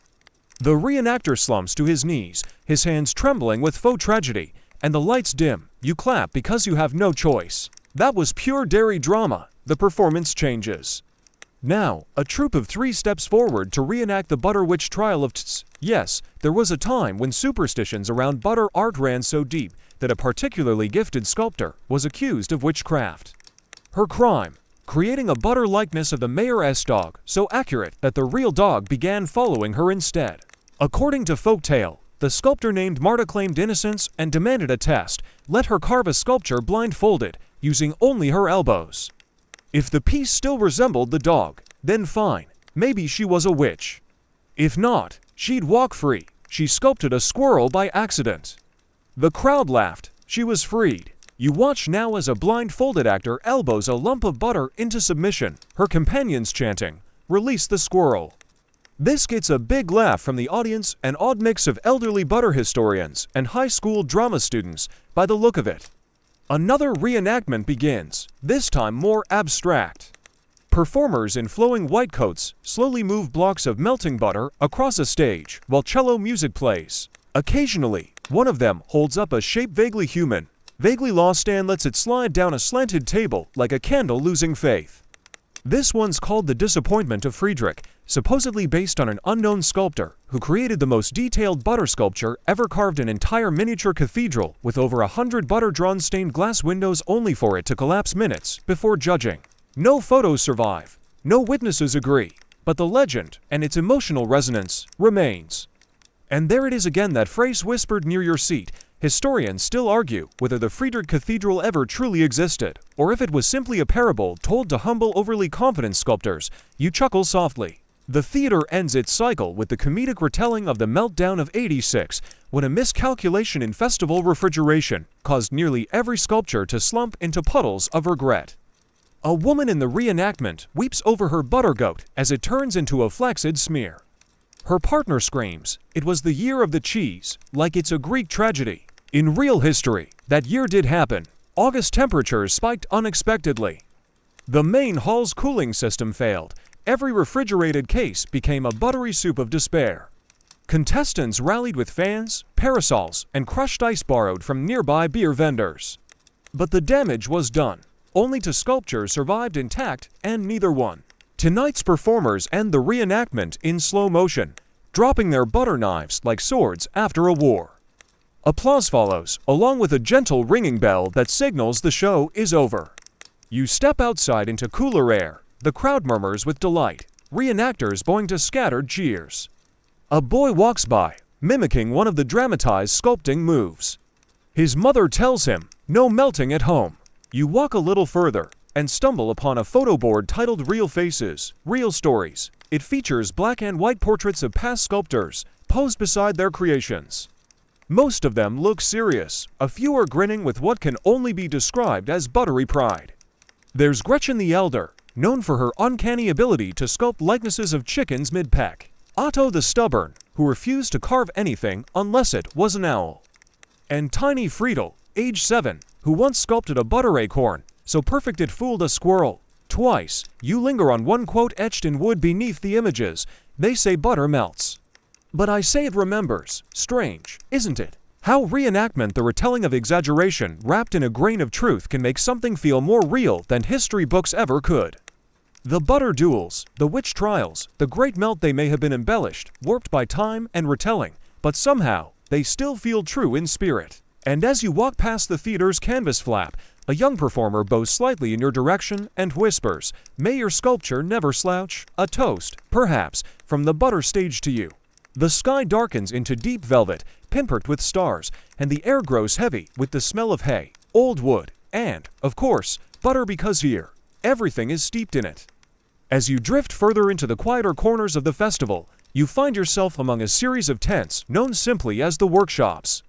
The reenactor slumps to his knees, his hands trembling with faux tragedy, and the lights dim. You clap because you have no choice. That was pure dairy drama. The performance changes. Now, a troupe of three steps forward to reenact the butter witch trial of Tss. Yes, there was a time when superstitions around butter art ran so deep that a particularly gifted sculptor was accused of witchcraft. Her crime: creating a butter likeness of the mayor's dog so accurate that the real dog began following her instead. According to folktale, the sculptor named Marta claimed innocence and demanded a test. Let her carve a sculpture blindfolded, using only her elbows. If the piece still resembled the dog, then fine, maybe she was a witch. If not, she'd walk free. She sculpted a squirrel by accident. The crowd laughed. She was freed. You watch now as a blindfolded actor elbows a lump of butter into submission, her companions chanting, "Release the squirrel." This gets a big laugh from the audience, an odd mix of elderly butter historians and high school drama students, by the look of it. Another reenactment begins, this time more abstract. Performers in flowing white coats slowly move blocks of melting butter across a stage while cello music plays. Occasionally, one of them holds up a shape vaguely human, vaguely lost, and lets it slide down a slanted table like a candle losing faith. This one's called The Disappointment of Friedrich, supposedly based on an unknown sculptor who created the most detailed butter sculpture ever, carved an entire miniature cathedral with over 100 butter-drawn stained glass windows only for it to collapse minutes before judging. No photos survive, no witnesses agree, but the legend and its emotional resonance remains. And there it is again, that phrase whispered near your seat. Historians still argue whether the Friedrich Cathedral ever truly existed, or if it was simply a parable told to humble, overly confident sculptors. You chuckle softly. The theater ends its cycle with the comedic retelling of the meltdown of '86, when a miscalculation in festival refrigeration caused nearly every sculpture to slump into puddles of regret. A woman in the reenactment weeps over her butter goat as it turns into a flaccid smear. Her partner screams, "It was the year of the cheese," like it's a Greek tragedy. In real history, that year did happen. August temperatures spiked unexpectedly. The main hall's cooling system failed. Every refrigerated case became a buttery soup of despair. Contestants rallied with fans, parasols, and crushed ice borrowed from nearby beer vendors. But the damage was done. Only two sculptures survived intact, and neither won. Tonight's performers end the reenactment in slow motion, dropping their butter knives like swords after a war. Applause follows, along with a gentle ringing bell that signals the show is over. You step outside into cooler air. The crowd murmurs with delight, reenactors bowing to scattered cheers. A boy walks by, mimicking one of the dramatized sculpting moves. His mother tells him, "No melting at home." You walk a little further and stumble upon a photo board titled Real Faces, Real Stories. It features black and white portraits of past sculptors, posed beside their creations. Most of them look serious, a few are grinning with what can only be described as buttery pride. There's Gretchen the Elder, known for her uncanny ability to sculpt likenesses of chickens mid-peck. Otto the Stubborn, who refused to carve anything unless it was an owl. And Tiny Friedel, age 7, who once sculpted a butter acorn, so perfect it fooled a squirrel. Twice, you linger on one quote etched in wood beneath the images. They say butter melts. But I say it remembers. Strange, isn't it? How reenactment, the retelling of exaggeration wrapped in a grain of truth, can make something feel more real than history books ever could. The butter duels, the witch trials, the great melt, they may have been embellished, warped by time and retelling, but somehow they still feel true in spirit. And as you walk past the theater's canvas flap, a young performer bows slightly in your direction and whispers, "May your sculpture never slouch," a toast, perhaps, from the butter stage to you. The sky darkens into deep velvet, pinpricked with stars, and the air grows heavy with the smell of hay, old wood, and, of course, butter, because here, everything is steeped in it. As you drift further into the quieter corners of the festival, you find yourself among a series of tents known simply as the workshops.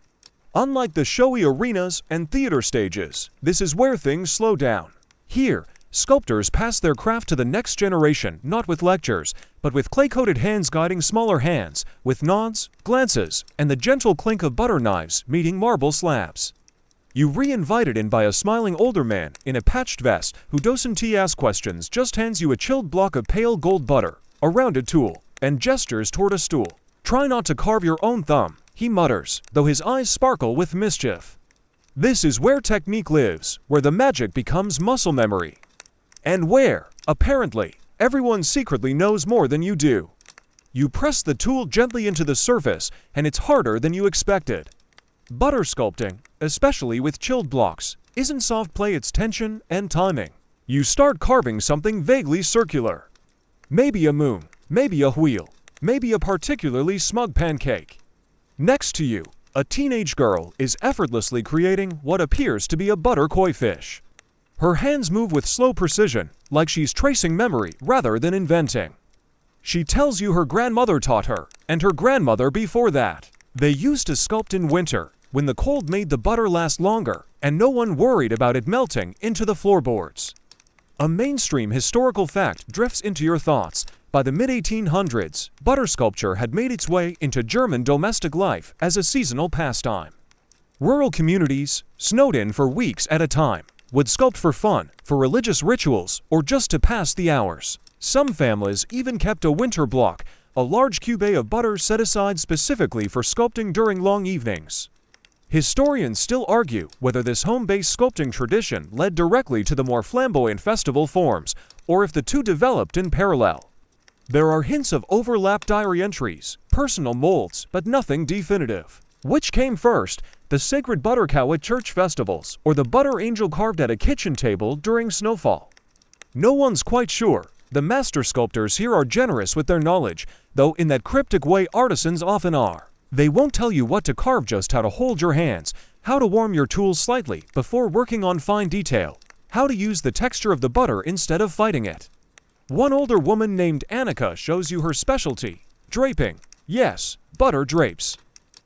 Unlike the showy arenas and theater stages, this is where things slow down. Here, sculptors pass their craft to the next generation, not with lectures, but with clay-coated hands guiding smaller hands, with nods, glances, and the gentle clink of butter knives meeting marble slabs. You re-invited in by a smiling older man in a patched vest who doesn't ask questions, just hands you a chilled block of pale gold butter, a rounded tool, and gestures toward a stool. "Try not to carve your own thumb," he mutters, though his eyes sparkle with mischief. This is where technique lives, where the magic becomes muscle memory. And where, apparently, everyone secretly knows more than you do. You press the tool gently into the surface, and it's harder than you expected. Butter sculpting, especially with chilled blocks, isn't soft play, it's tension and timing. You start carving something vaguely circular. Maybe a moon, maybe a wheel, maybe a particularly smug pancake. Next to you, a teenage girl is effortlessly creating what appears to be a butter koi fish. Her hands move with slow precision, like she's tracing memory rather than inventing. She tells you her grandmother taught her, and her grandmother before that. They used to sculpt in winter, when the cold made the butter last longer, and no one worried about it melting into the floorboards. A mainstream historical fact drifts into your thoughts. By the mid-1800s, butter sculpture had made its way into German domestic life as a seasonal pastime. Rural communities, snowed in for weeks at a time, would sculpt for fun, for religious rituals, or just to pass the hours. Some families even kept a winter block, a large cube of butter set aside specifically for sculpting during long evenings. Historians still argue whether this home-based sculpting tradition led directly to the more flamboyant festival forms, or if the two developed in parallel. There are hints of overlapped diary entries, personal molds, but nothing definitive. Which came first, the sacred butter cow at church festivals, or the butter angel carved at a kitchen table during snowfall? No one's quite sure. The master sculptors here are generous with their knowledge, though in that cryptic way artisans often are. They won't tell you what to carve, just how to hold your hands, how to warm your tools slightly before working on fine detail, how to use the texture of the butter instead of fighting it. One older woman named Annika shows you her specialty, draping. Yes, butter drapes.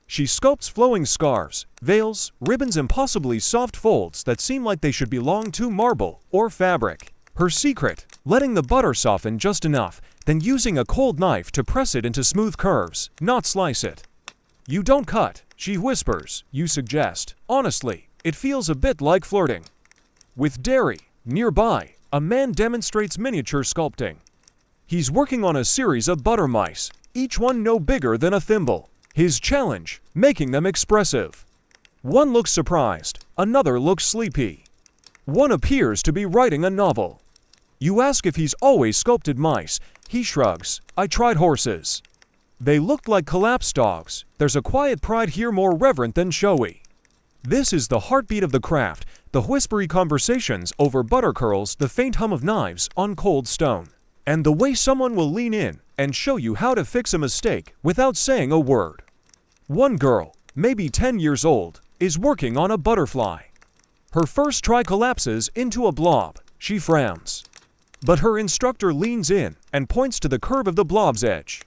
She sculpts flowing scarves, veils, ribbons, impossibly soft folds that seem like they should belong to marble or fabric. Her secret, letting the butter soften just enough, then using a cold knife to press it into smooth curves, not slice it. "You don't cut," she whispers, you suggest. Honestly, it feels a bit like flirting. With dairy, nearby, a man demonstrates miniature sculpting. He's working on a series of butter mice, each one no bigger than a thimble. His challenge, making them expressive. One looks surprised, another looks sleepy. One appears to be writing a novel. You ask if he's always sculpted mice. He shrugs. "I tried horses. They looked like collapsed dogs. There's a quiet pride here, more reverent than showy." This is the heartbeat of the craft, the whispery conversations over butter curls, the faint hum of knives on cold stone, and the way someone will lean in and show you how to fix a mistake without saying a word. One girl, maybe 10 years old, is working on a butterfly. Her first try collapses into a blob. She frowns. But her instructor leans in and points to the curve of the blob's edge.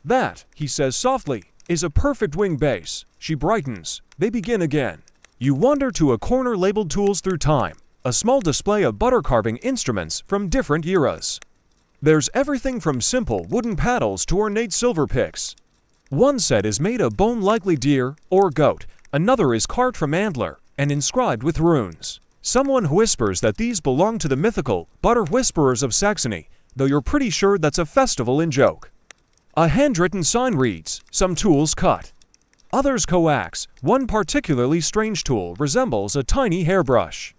"That," he says softly, "is a perfect wing base." She brightens. They begin again. You wander to a corner labeled Tools Through Time, a small display of butter carving instruments from different eras. There's everything from simple wooden paddles to ornate silver picks. One set is made of bone-likely deer or goat, another is carved from antler and inscribed with runes. Someone whispers that these belong to the mythical butter whisperers of Saxony, though you're pretty sure that's a festival in joke. A handwritten sign reads, "Some tools cut." Others coax. One particularly strange tool resembles a tiny hairbrush.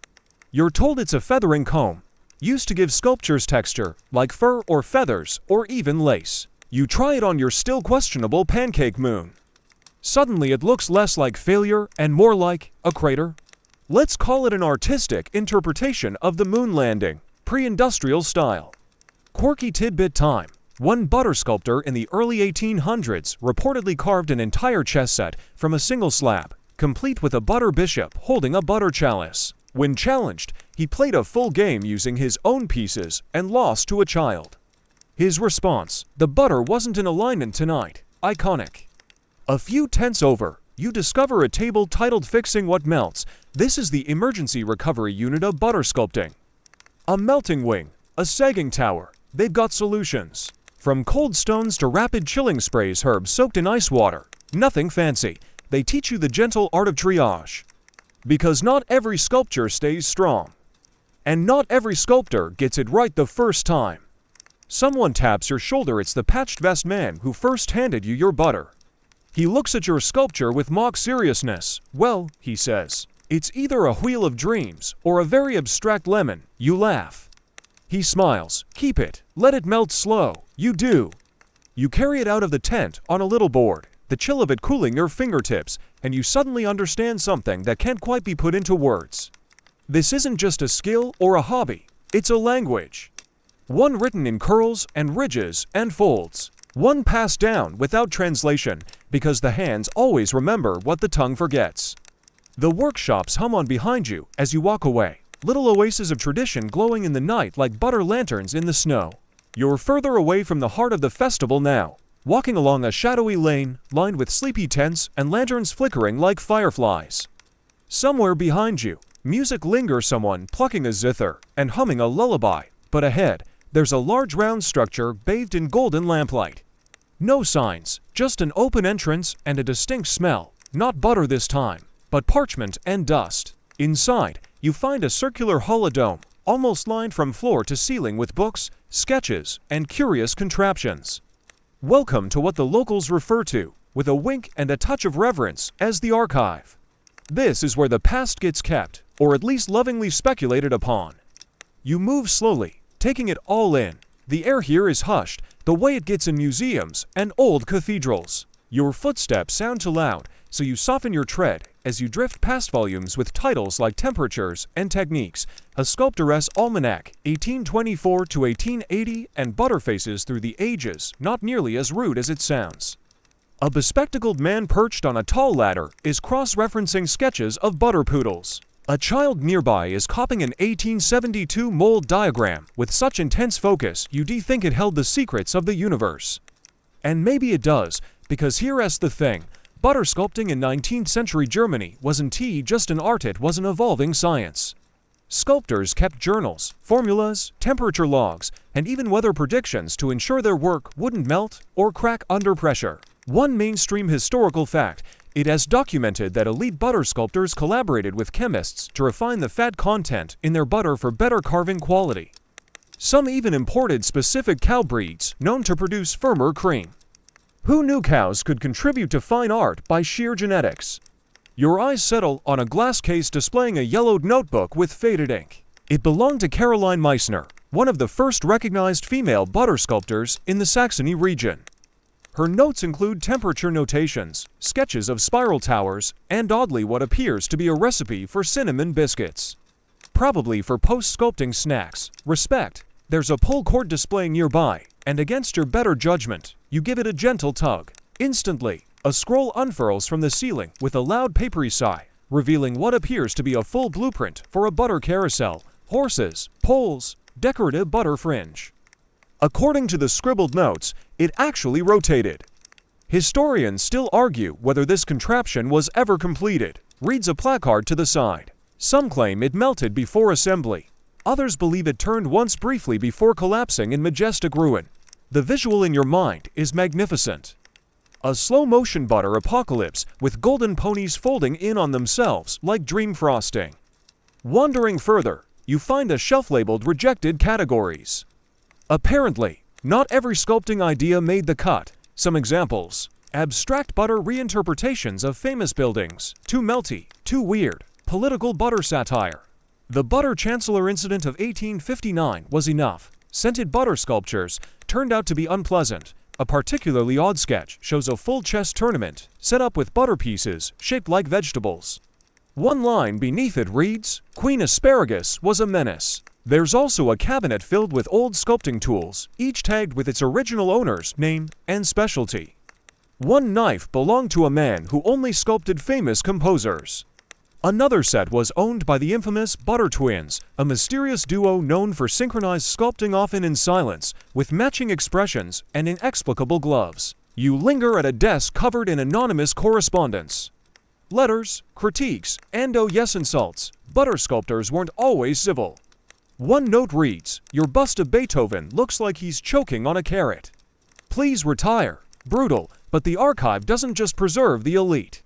You're told it's a feathering comb, used to give sculptures texture, like fur or feathers or even lace. You try it on your still questionable pancake moon. Suddenly it looks less like failure and more like a crater. Let's call it an artistic interpretation of the moon landing, pre-industrial style. Quirky tidbit time. One butter sculptor in the early 1800s reportedly carved an entire chess set from a single slab, complete with a butter bishop holding a butter chalice. When challenged, he played a full game using his own pieces and lost to a child. His response: "The butter wasn't in alignment tonight." Iconic. A few tenths over, you discover a table titled Fixing What Melts. This is the emergency recovery unit of butter sculpting. A melting wing, a sagging tower, they've got solutions. From cold stones to rapid chilling sprays, herbs soaked in ice water. Nothing fancy. They teach you the gentle art of triage. Because not every sculpture stays strong. And not every sculptor gets it right the first time. Someone taps your shoulder. It's the patched vest man who first handed you your butter. He looks at your sculpture with mock seriousness. "Well," he says, "it's either a wheel of dreams or a very abstract lemon." You laugh. He smiles. "Keep it. Let it melt slow." You do. You carry it out of the tent on a little board, the chill of it cooling your fingertips, and you suddenly understand something that can't quite be put into words. This isn't just a skill or a hobby. It's a language. One written in curls and ridges and folds. One passed down without translation, because the hands always remember what the tongue forgets. The workshops hum on behind you as you walk away, little oases of tradition glowing in the night like butter lanterns in the snow. You're further away from the heart of the festival now, walking along a shadowy lane lined with sleepy tents and lanterns flickering like fireflies. Somewhere behind you, music lingers, someone plucking a zither and humming a lullaby, but ahead, there's a large round structure bathed in golden lamplight. No signs, just an open entrance and a distinct smell. Not butter this time, but parchment and dust. Inside, you find a circular hollow dome, almost lined from floor to ceiling with books, sketches, and curious contraptions. Welcome to what the locals refer to, with a wink and a touch of reverence, as the archive. This is where the past gets kept, or at least lovingly speculated upon. You move slowly, taking it all in. The air here is hushed, the way it gets in museums and old cathedrals. Your footsteps sound too loud, so you soften your tread as you drift past volumes with titles like Temperatures and Techniques, a Sculptoress Almanac, 1824 to 1880, and Butterfaces Through the Ages, not nearly as rude as it sounds. A bespectacled man perched on a tall ladder is cross-referencing sketches of butter poodles. A child nearby is copying an 1872 mold diagram with such intense focus you'd think it held the secrets of the universe. And maybe it does, because here's the thing. Butter sculpting in 19th century Germany wasn't just an art, it was an evolving science. Sculptors kept journals, formulas, temperature logs, and even weather predictions to ensure their work wouldn't melt or crack under pressure. One mainstream historical fact: it has documented that elite butter sculptors collaborated with chemists to refine the fat content in their butter for better carving quality. Some even imported specific cow breeds known to produce firmer cream. Who knew cows could contribute to fine art by sheer genetics? Your eyes settle on a glass case displaying a yellowed notebook with faded ink. It belonged to Caroline Meissner, one of the first recognized female butter sculptors in the Saxony region. Her notes include temperature notations, sketches of spiral towers, and oddly what appears to be a recipe for cinnamon biscuits. Probably for post-sculpting snacks. Respect. There's a pull cord display nearby, and against your better judgment, you give it a gentle tug. Instantly, A scroll unfurls from the ceiling with a loud papery sigh, revealing what appears to be a full blueprint for a butter carousel, horses, poles, decorative butter fringe. According to the scribbled notes, it actually rotated. Historians still argue whether this contraption was ever completed, reads a placard to the side. Some claim it melted before assembly. Others believe it turned once briefly before collapsing in majestic ruin. The visual in your mind is magnificent. A slow-motion butter apocalypse with golden ponies folding in on themselves like dream frosting. Wandering further, you find a shelf labeled rejected categories. Apparently, not every sculpting idea made the cut. Some examples: abstract butter reinterpretations of famous buildings, too melty, too weird, political butter satire. The butter chancellor incident of 1859 was enough. Scented butter sculptures turned out to be unpleasant. A particularly odd sketch shows a full chess tournament set up with butter pieces shaped like vegetables. One line beneath it reads, "Queen Asparagus was a menace." There's also a cabinet filled with old sculpting tools, each tagged with its original owner's name and specialty. One knife belonged to a man who only sculpted famous composers. Another set was owned by the infamous Butter Twins, a mysterious duo known for synchronized sculpting often in silence, with matching expressions and inexplicable gloves. You linger at a desk covered in anonymous correspondence. Letters, critiques, and oh yes, insults. Butter sculptors weren't always civil. One note reads, "Your bust of Beethoven looks like he's choking on a carrot." Please retire. Brutal, but the archive doesn't just preserve the elite.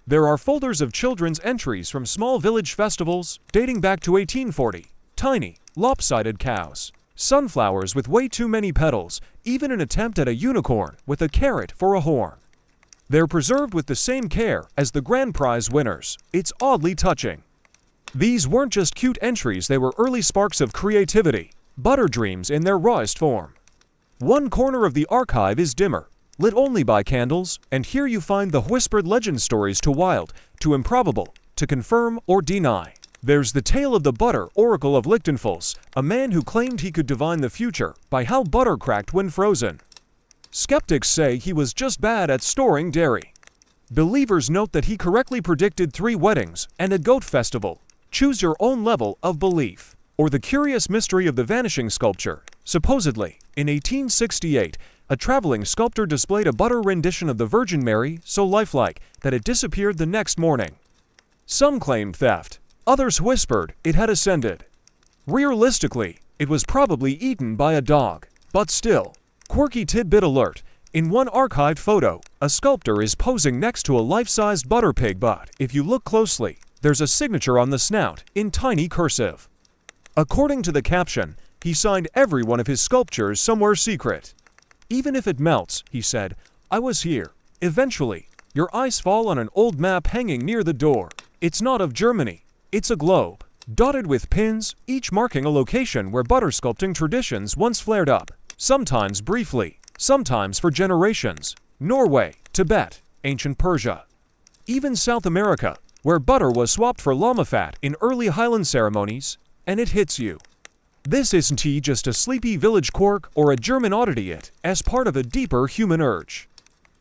There are folders of children's entries from small village festivals dating back to 1840. Tiny, lopsided cows. Sunflowers with way too many petals, even an attempt at a unicorn with a carrot for a horn. They're preserved with the same care as the grand prize winners. It's oddly touching. These weren't just cute entries, they were early sparks of creativity, butter dreams in their rawest form. One corner of the archive is dimmer, lit only by candles, and here you find the whispered legend stories too wild, too improbable, to confirm or deny. There's the tale of the butter oracle of Lichtenfels, a man who claimed he could divine the future by how butter cracked when frozen. Skeptics say he was just bad at storing dairy. Believers note that he correctly predicted 3 weddings and a goat festival. Choose your own level of belief. Or the curious mystery of the vanishing sculpture. Supposedly, in 1868, a traveling sculptor displayed a butter rendition of the Virgin Mary so lifelike that it disappeared the next morning. Some claimed theft. Others whispered it had ascended. Realistically, it was probably eaten by a dog. But still, quirky tidbit alert. In one archived photo, a sculptor is posing next to a life-sized butter pig, but if you look closely, there's a signature on the snout in tiny cursive. According to the caption, he signed every one of his sculptures somewhere secret. "Even if it melts," he said, "I was here. Eventually, your eyes fall on an old map hanging near the door. It's not of Germany. It's a globe, dotted with pins, each marking a location where butter sculpting traditions once flared up, sometimes briefly, sometimes for generations. Norway, Tibet, ancient Persia. Even South America, where butter was swapped for llama fat in early Highland ceremonies, and it hits you. This isn't just a sleepy village quirk or a German oddity, it as part of a deeper human urge.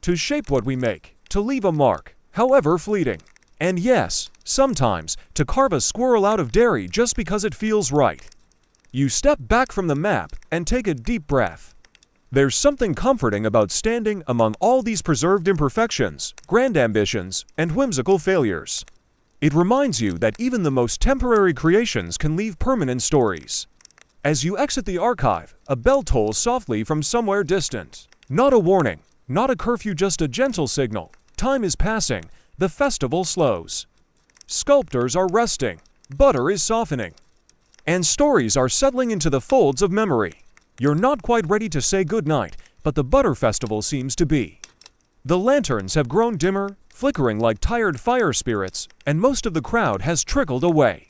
To shape what we make, to leave a mark, however fleeting. And yes, sometimes, to carve a squirrel out of dairy just because it feels right. You step back from the map and take a deep breath. There's something comforting about standing among all these preserved imperfections, grand ambitions, and whimsical failures. It reminds you that even the most temporary creations can leave permanent stories. As you exit the archive, a bell tolls softly from somewhere distant. Not a warning, not a curfew, just a gentle signal. Time is passing, the festival slows. Sculptors are resting, butter is softening, and stories are settling into the folds of memory. You're not quite ready to say goodnight, but the butter festival seems to be. The lanterns have grown dimmer, flickering like tired fire spirits, and most of the crowd has trickled away.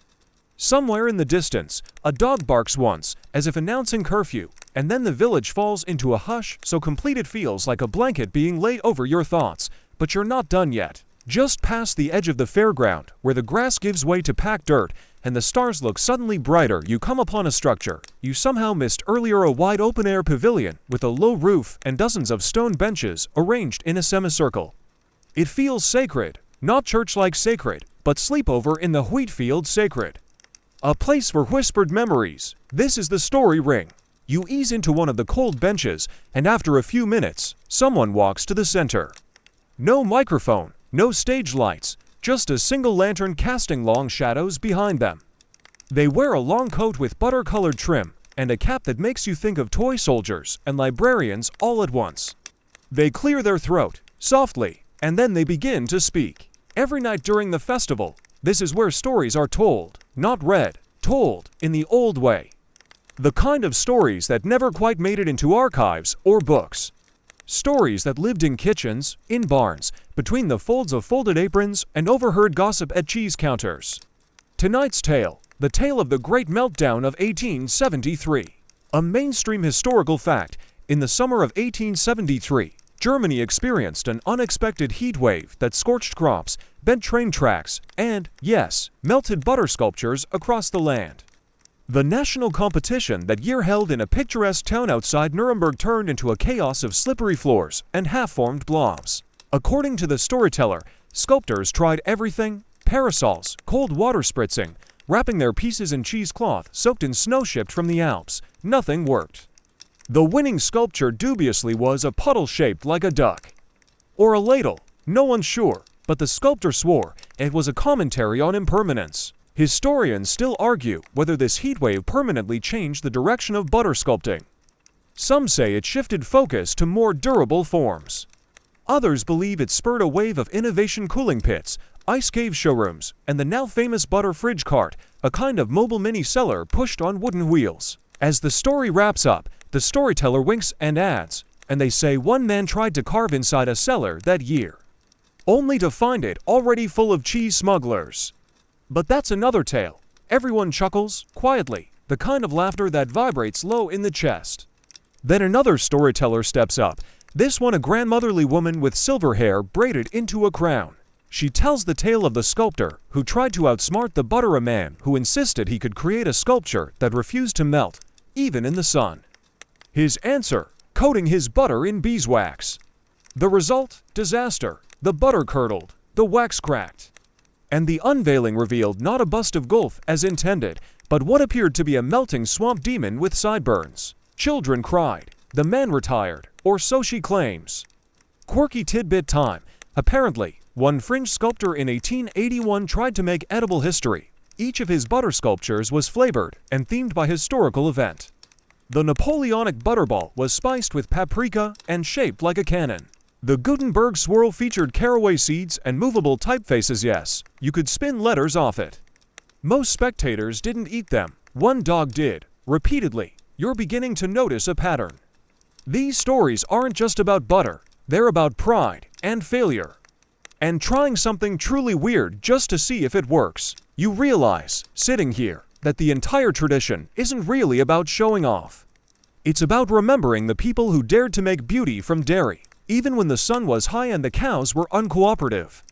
Somewhere in the distance, a dog barks once, as if announcing curfew, and then the village falls into a hush so complete it feels like a blanket being laid over your thoughts. But you're not done yet. Just past the edge of the fairground, where the grass gives way to packed dirt, and the stars look suddenly brighter, you come upon a structure you somehow missed earlier, a wide open-air pavilion with a low roof and dozens of stone benches arranged in a semicircle. It feels sacred, not church-like sacred, but sleepover in the wheat field sacred. A place for whispered memories. This is the story ring. You ease into one of the cold benches, and after a few minutes, someone walks to the center. No microphone, no stage lights, just a single lantern casting long shadows behind them. They wear a long coat with butter-colored trim, and a cap that makes you think of toy soldiers and librarians all at once. They clear their throat, softly, and then they begin to speak. Every night during the festival, this is where stories are told, not read, told in the old way. The kind of stories that never quite made it into archives or books. Stories that lived in kitchens, in barns, between the folds of folded aprons and overheard gossip at cheese counters. Tonight's tale, the tale of the Great Meltdown of 1873. A mainstream historical fact, in the summer of 1873, Germany experienced an unexpected heat wave that scorched crops, bent train tracks, and, yes, melted butter sculptures across the land. The national competition that year held in a picturesque town outside Nuremberg turned into a chaos of slippery floors and half-formed blobs. According to the storyteller, sculptors tried everything: parasols, cold water spritzing, wrapping their pieces in cheesecloth soaked in snow shipped from the Alps. Nothing worked. The winning sculpture dubiously was a puddle shaped like a duck. Or a ladle, no one's sure, but the sculptor swore it was a commentary on impermanence. Historians still argue whether this heatwave permanently changed the direction of butter sculpting. Some say it shifted focus to more durable forms. Others believe it spurred a wave of innovation: cooling pits, ice cave showrooms, and the now famous butter fridge cart, a kind of mobile mini cellar pushed on wooden wheels. As the story wraps up, the storyteller winks and adds, and they say one man tried to carve inside a cellar that year, only to find it already full of cheese smugglers. But that's another tale. Everyone chuckles, quietly, the kind of laughter that vibrates low in the chest. Then another storyteller steps up, this one a grandmotherly woman with silver hair braided into a crown. She tells the tale of the sculptor who tried to outsmart the butterer man who insisted he could create a sculpture that refused to melt, even in the sun. His answer: coating his butter in beeswax. The result: disaster. The butter curdled, the wax cracked. And the unveiling revealed not a bust of Gulf as intended, but what appeared to be a melting swamp demon with sideburns. Children cried. The man retired, or so she claims. Quirky tidbit time. Apparently, one fringe sculptor in 1881 tried to make edible history. Each of his butter sculptures was flavored and themed by historical event. The Napoleonic butterball was spiced with paprika and shaped like a cannon. The Gutenberg swirl featured caraway seeds and movable typefaces. Yes, you could spin letters off it. Most spectators didn't eat them. One dog did. Repeatedly. You're beginning to notice a pattern. These stories aren't just about butter. They're about pride and failure. And trying something truly weird just to see if it works. You realize, sitting here, that the entire tradition isn't really about showing off. It's about remembering the people who dared to make beauty from dairy, even when the sun was high and the cows were uncooperative.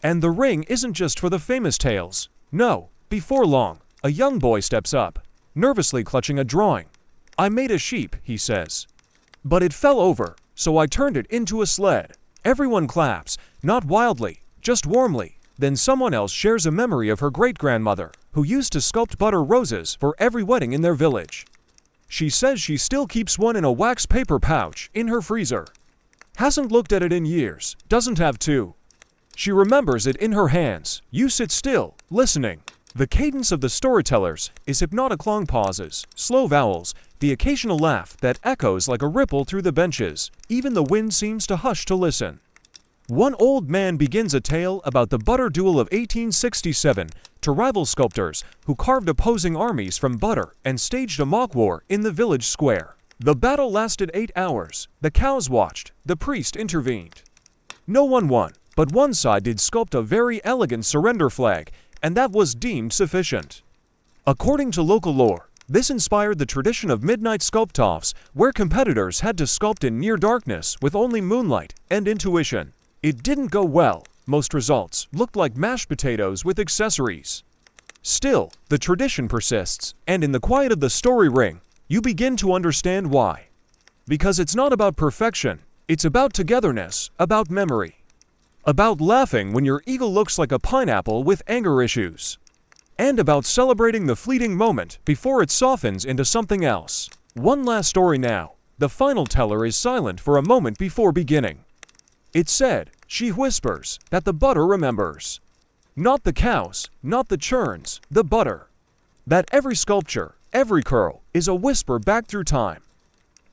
And the ring isn't just for the famous tales. No, before long, a young boy steps up, nervously clutching a drawing. I made a sheep, he says. But it fell over, so I turned it into a sled. Everyone claps, not wildly, just warmly. Then someone else shares a memory of her great-grandmother, who used to sculpt butter roses for every wedding in their village. She says she still keeps one in a wax paper pouch in her freezer. Hasn't looked at it in years, doesn't have to. She remembers it in her hands. You sit still, listening. The cadence of the storytellers is hypnotic: long pauses, slow vowels, the occasional laugh that echoes like a ripple through the benches. Even the wind seems to hush to listen. One old man begins a tale about the butter duel of 1867 to rival sculptors who carved opposing armies from butter and staged a mock war in the village square. The battle lasted 8 hours. The cows watched. The priest intervened. No one won, but one side did sculpt a very elegant surrender flag, and that was deemed sufficient. According to local lore, this inspired the tradition of midnight sculptoffs, where competitors had to sculpt in near darkness with only moonlight and intuition. It didn't go well. Most results looked like mashed potatoes with accessories. Still, the tradition persists, and in the quiet of the story ring, you begin to understand why. Because it's not about perfection, it's about togetherness, about memory. about laughing when your ego looks like a pineapple with anger issues, and about celebrating the fleeting moment before it softens into something else. One last story now. The final teller is silent for a moment before beginning. It's said, she whispers, that the butter remembers. Not the cows, not the churns, the butter. That every sculpture, every curl, is a whisper back through time.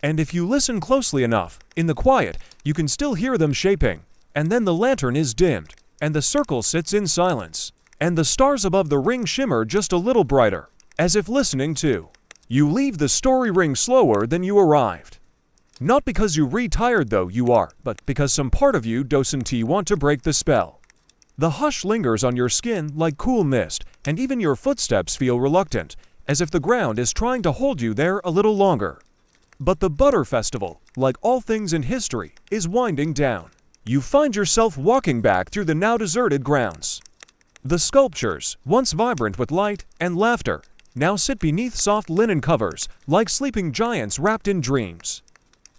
And if you listen closely enough, in the quiet, you can still hear them shaping. And then the lantern is dimmed, and the circle sits in silence. And the stars above the ring shimmer just a little brighter, as if listening too. You leave the story ring slower than you arrived. Not because you retired though you are, but because some part of you doesn't want to break the spell. The hush lingers on your skin like cool mist, and even your footsteps feel reluctant, as if the ground is trying to hold you there a little longer. But the Butter Festival, like all things in history, is winding down. You find yourself walking back through the now deserted grounds. The sculptures, once vibrant with light and laughter, now sit beneath soft linen covers, like sleeping giants wrapped in dreams.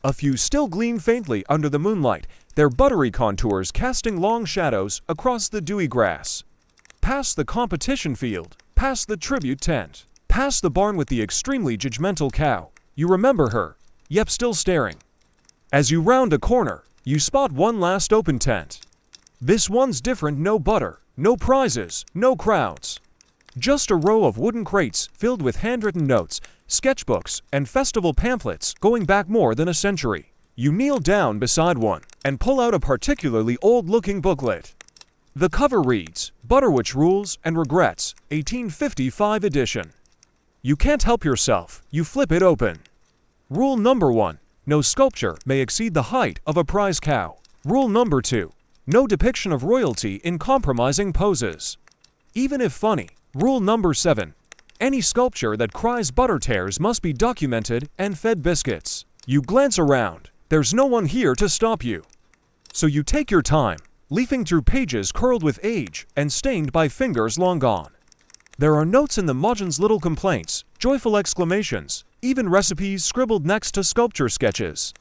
A few still gleam faintly under the moonlight, their buttery contours casting long shadows across the dewy grass. Past the competition field, past the tribute tent, past the barn with the extremely judgmental cow, you remember her, yep, still staring. As you round a corner, you spot one last open tent. This one's different, no butter, no prizes, no crowds. Just a row of wooden crates filled with handwritten notes, sketchbooks, and festival pamphlets going back more than a century. You kneel down beside one and pull out a particularly old-looking booklet. The cover reads, Butterwitch Rules and Regrets, 1855 edition. You can't help yourself, you flip it open. Rule number 1. No sculpture may exceed the height of a prize cow. Rule number 2. No depiction of royalty in compromising poses, even if funny. Rule number 7. Any sculpture that cries butter tears must be documented and fed biscuits. You glance around. There's no one here to stop you. So you take your time, leafing through pages curled with age and stained by fingers long gone. There are notes in the Majin's little complaints, joyful exclamations, even recipes scribbled next to sculpture sketches.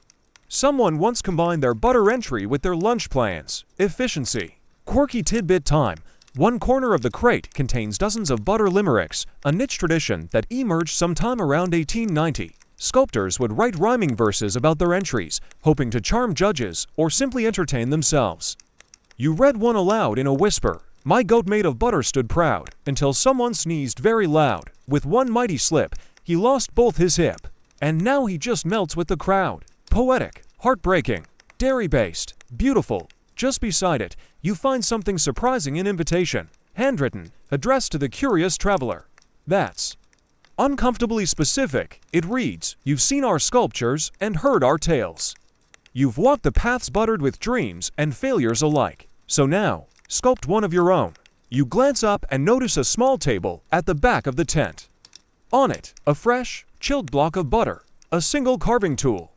Someone once combined their butter entry with their lunch plans. Efficiency. Quirky tidbit time. One corner of the crate contains dozens of butter limericks, a niche tradition that emerged sometime around 1890. Sculptors would write rhyming verses about their entries, hoping to charm judges or simply entertain themselves. You read one aloud in a whisper. My goat made of butter stood proud, until someone sneezed very loud. With one mighty slip, he lost both his hip. And now he just melts with the crowd. Poetic, heartbreaking, dairy-based, beautiful. Just beside it, you find something surprising, an invitation, handwritten, addressed to the curious traveler. That's uncomfortably specific. It reads, You've seen our sculptures and heard our tales. You've walked the paths buttered with dreams and failures alike. So now, sculpt one of your own. You glance up and notice a small table at the back of the tent. On it, a fresh, chilled block of butter, a single carving tool,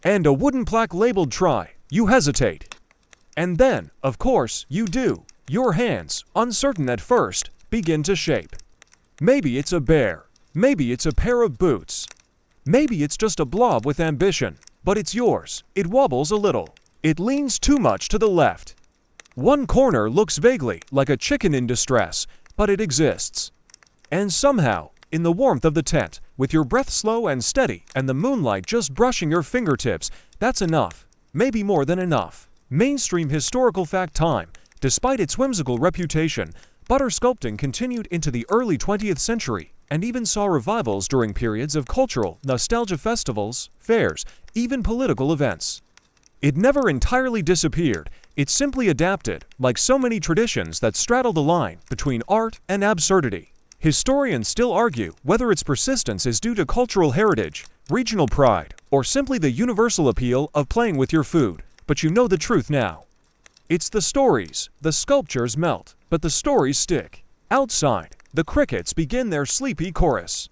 and a wooden plaque labeled Try. You hesitate. And then, of course, you do. Your hands, uncertain at first, begin to shape. Maybe it's a bear. Maybe it's a pair of boots. Maybe it's just a blob with ambition. But it's yours. It wobbles a little. It leans too much to the left. One corner looks vaguely like a chicken in distress, but it exists. And somehow, in the warmth of the tent, with your breath slow and steady and the moonlight just brushing your fingertips, that's enough. Maybe more than enough. Mainstream historical fact time. Despite its whimsical reputation, butter sculpting continued into the early 20th century and even saw revivals during periods of cultural nostalgia, festivals, fairs, even political events. It never entirely disappeared. It simply adapted, like so many traditions that straddle the line between art and absurdity. Historians still argue whether its persistence is due to cultural heritage, regional pride, or simply the universal appeal of playing with your food. But you know the truth now. It's the stories. The sculptures melt, but the stories stick. Outside, the crickets begin their sleepy chorus.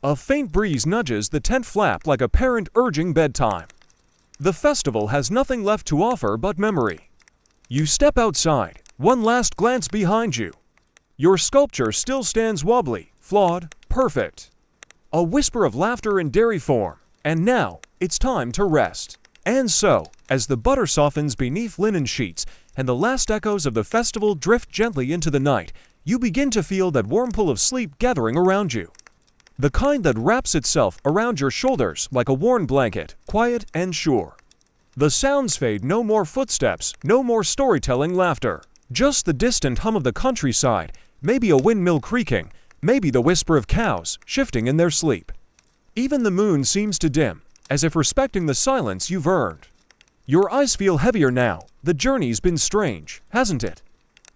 A faint breeze nudges the tent flap like a parent urging bedtime. The festival has nothing left to offer but memory. You step outside, one last glance behind you. Your sculpture still stands wobbly, flawed, perfect. A whisper of laughter in dairy form, and now it's time to rest. And so, as the butter softens beneath linen sheets and the last echoes of the festival drift gently into the night, you begin to feel that warm pull of sleep gathering around you. The kind that wraps itself around your shoulders like a worn blanket, quiet and sure. The sounds fade, no more footsteps, no more storytelling laughter. Just the distant hum of the countryside, maybe a windmill creaking, maybe the whisper of cows shifting in their sleep. Even the moon seems to dim, as if respecting the silence you've earned. Your eyes feel heavier now. The journey's been strange, hasn't it?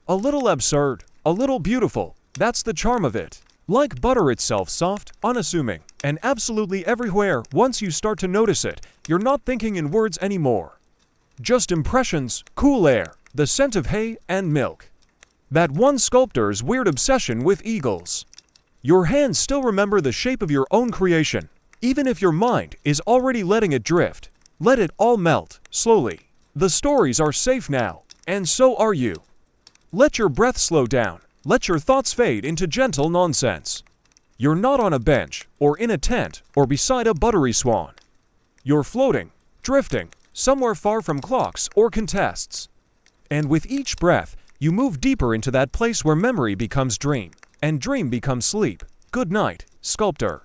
A little absurd, a little beautiful. That's the charm of it. Like butter itself, soft, unassuming, and absolutely everywhere. Once you start to notice it, you're not thinking in words anymore. Just impressions, cool air, the scent of hay and milk. That one sculptor's weird obsession with eagles. Your hands still remember the shape of your own creation, even if your mind is already letting it drift. Let it all melt, slowly. The stories are safe now, and so are you. Let your breath slow down. Let your thoughts fade into gentle nonsense. You're not on a bench, or in a tent, or beside a buttery swan. You're floating, drifting, somewhere far from clocks or contests. And with each breath, you move deeper into that place where memory becomes dream, and dream becomes sleep. Good night, sculptor.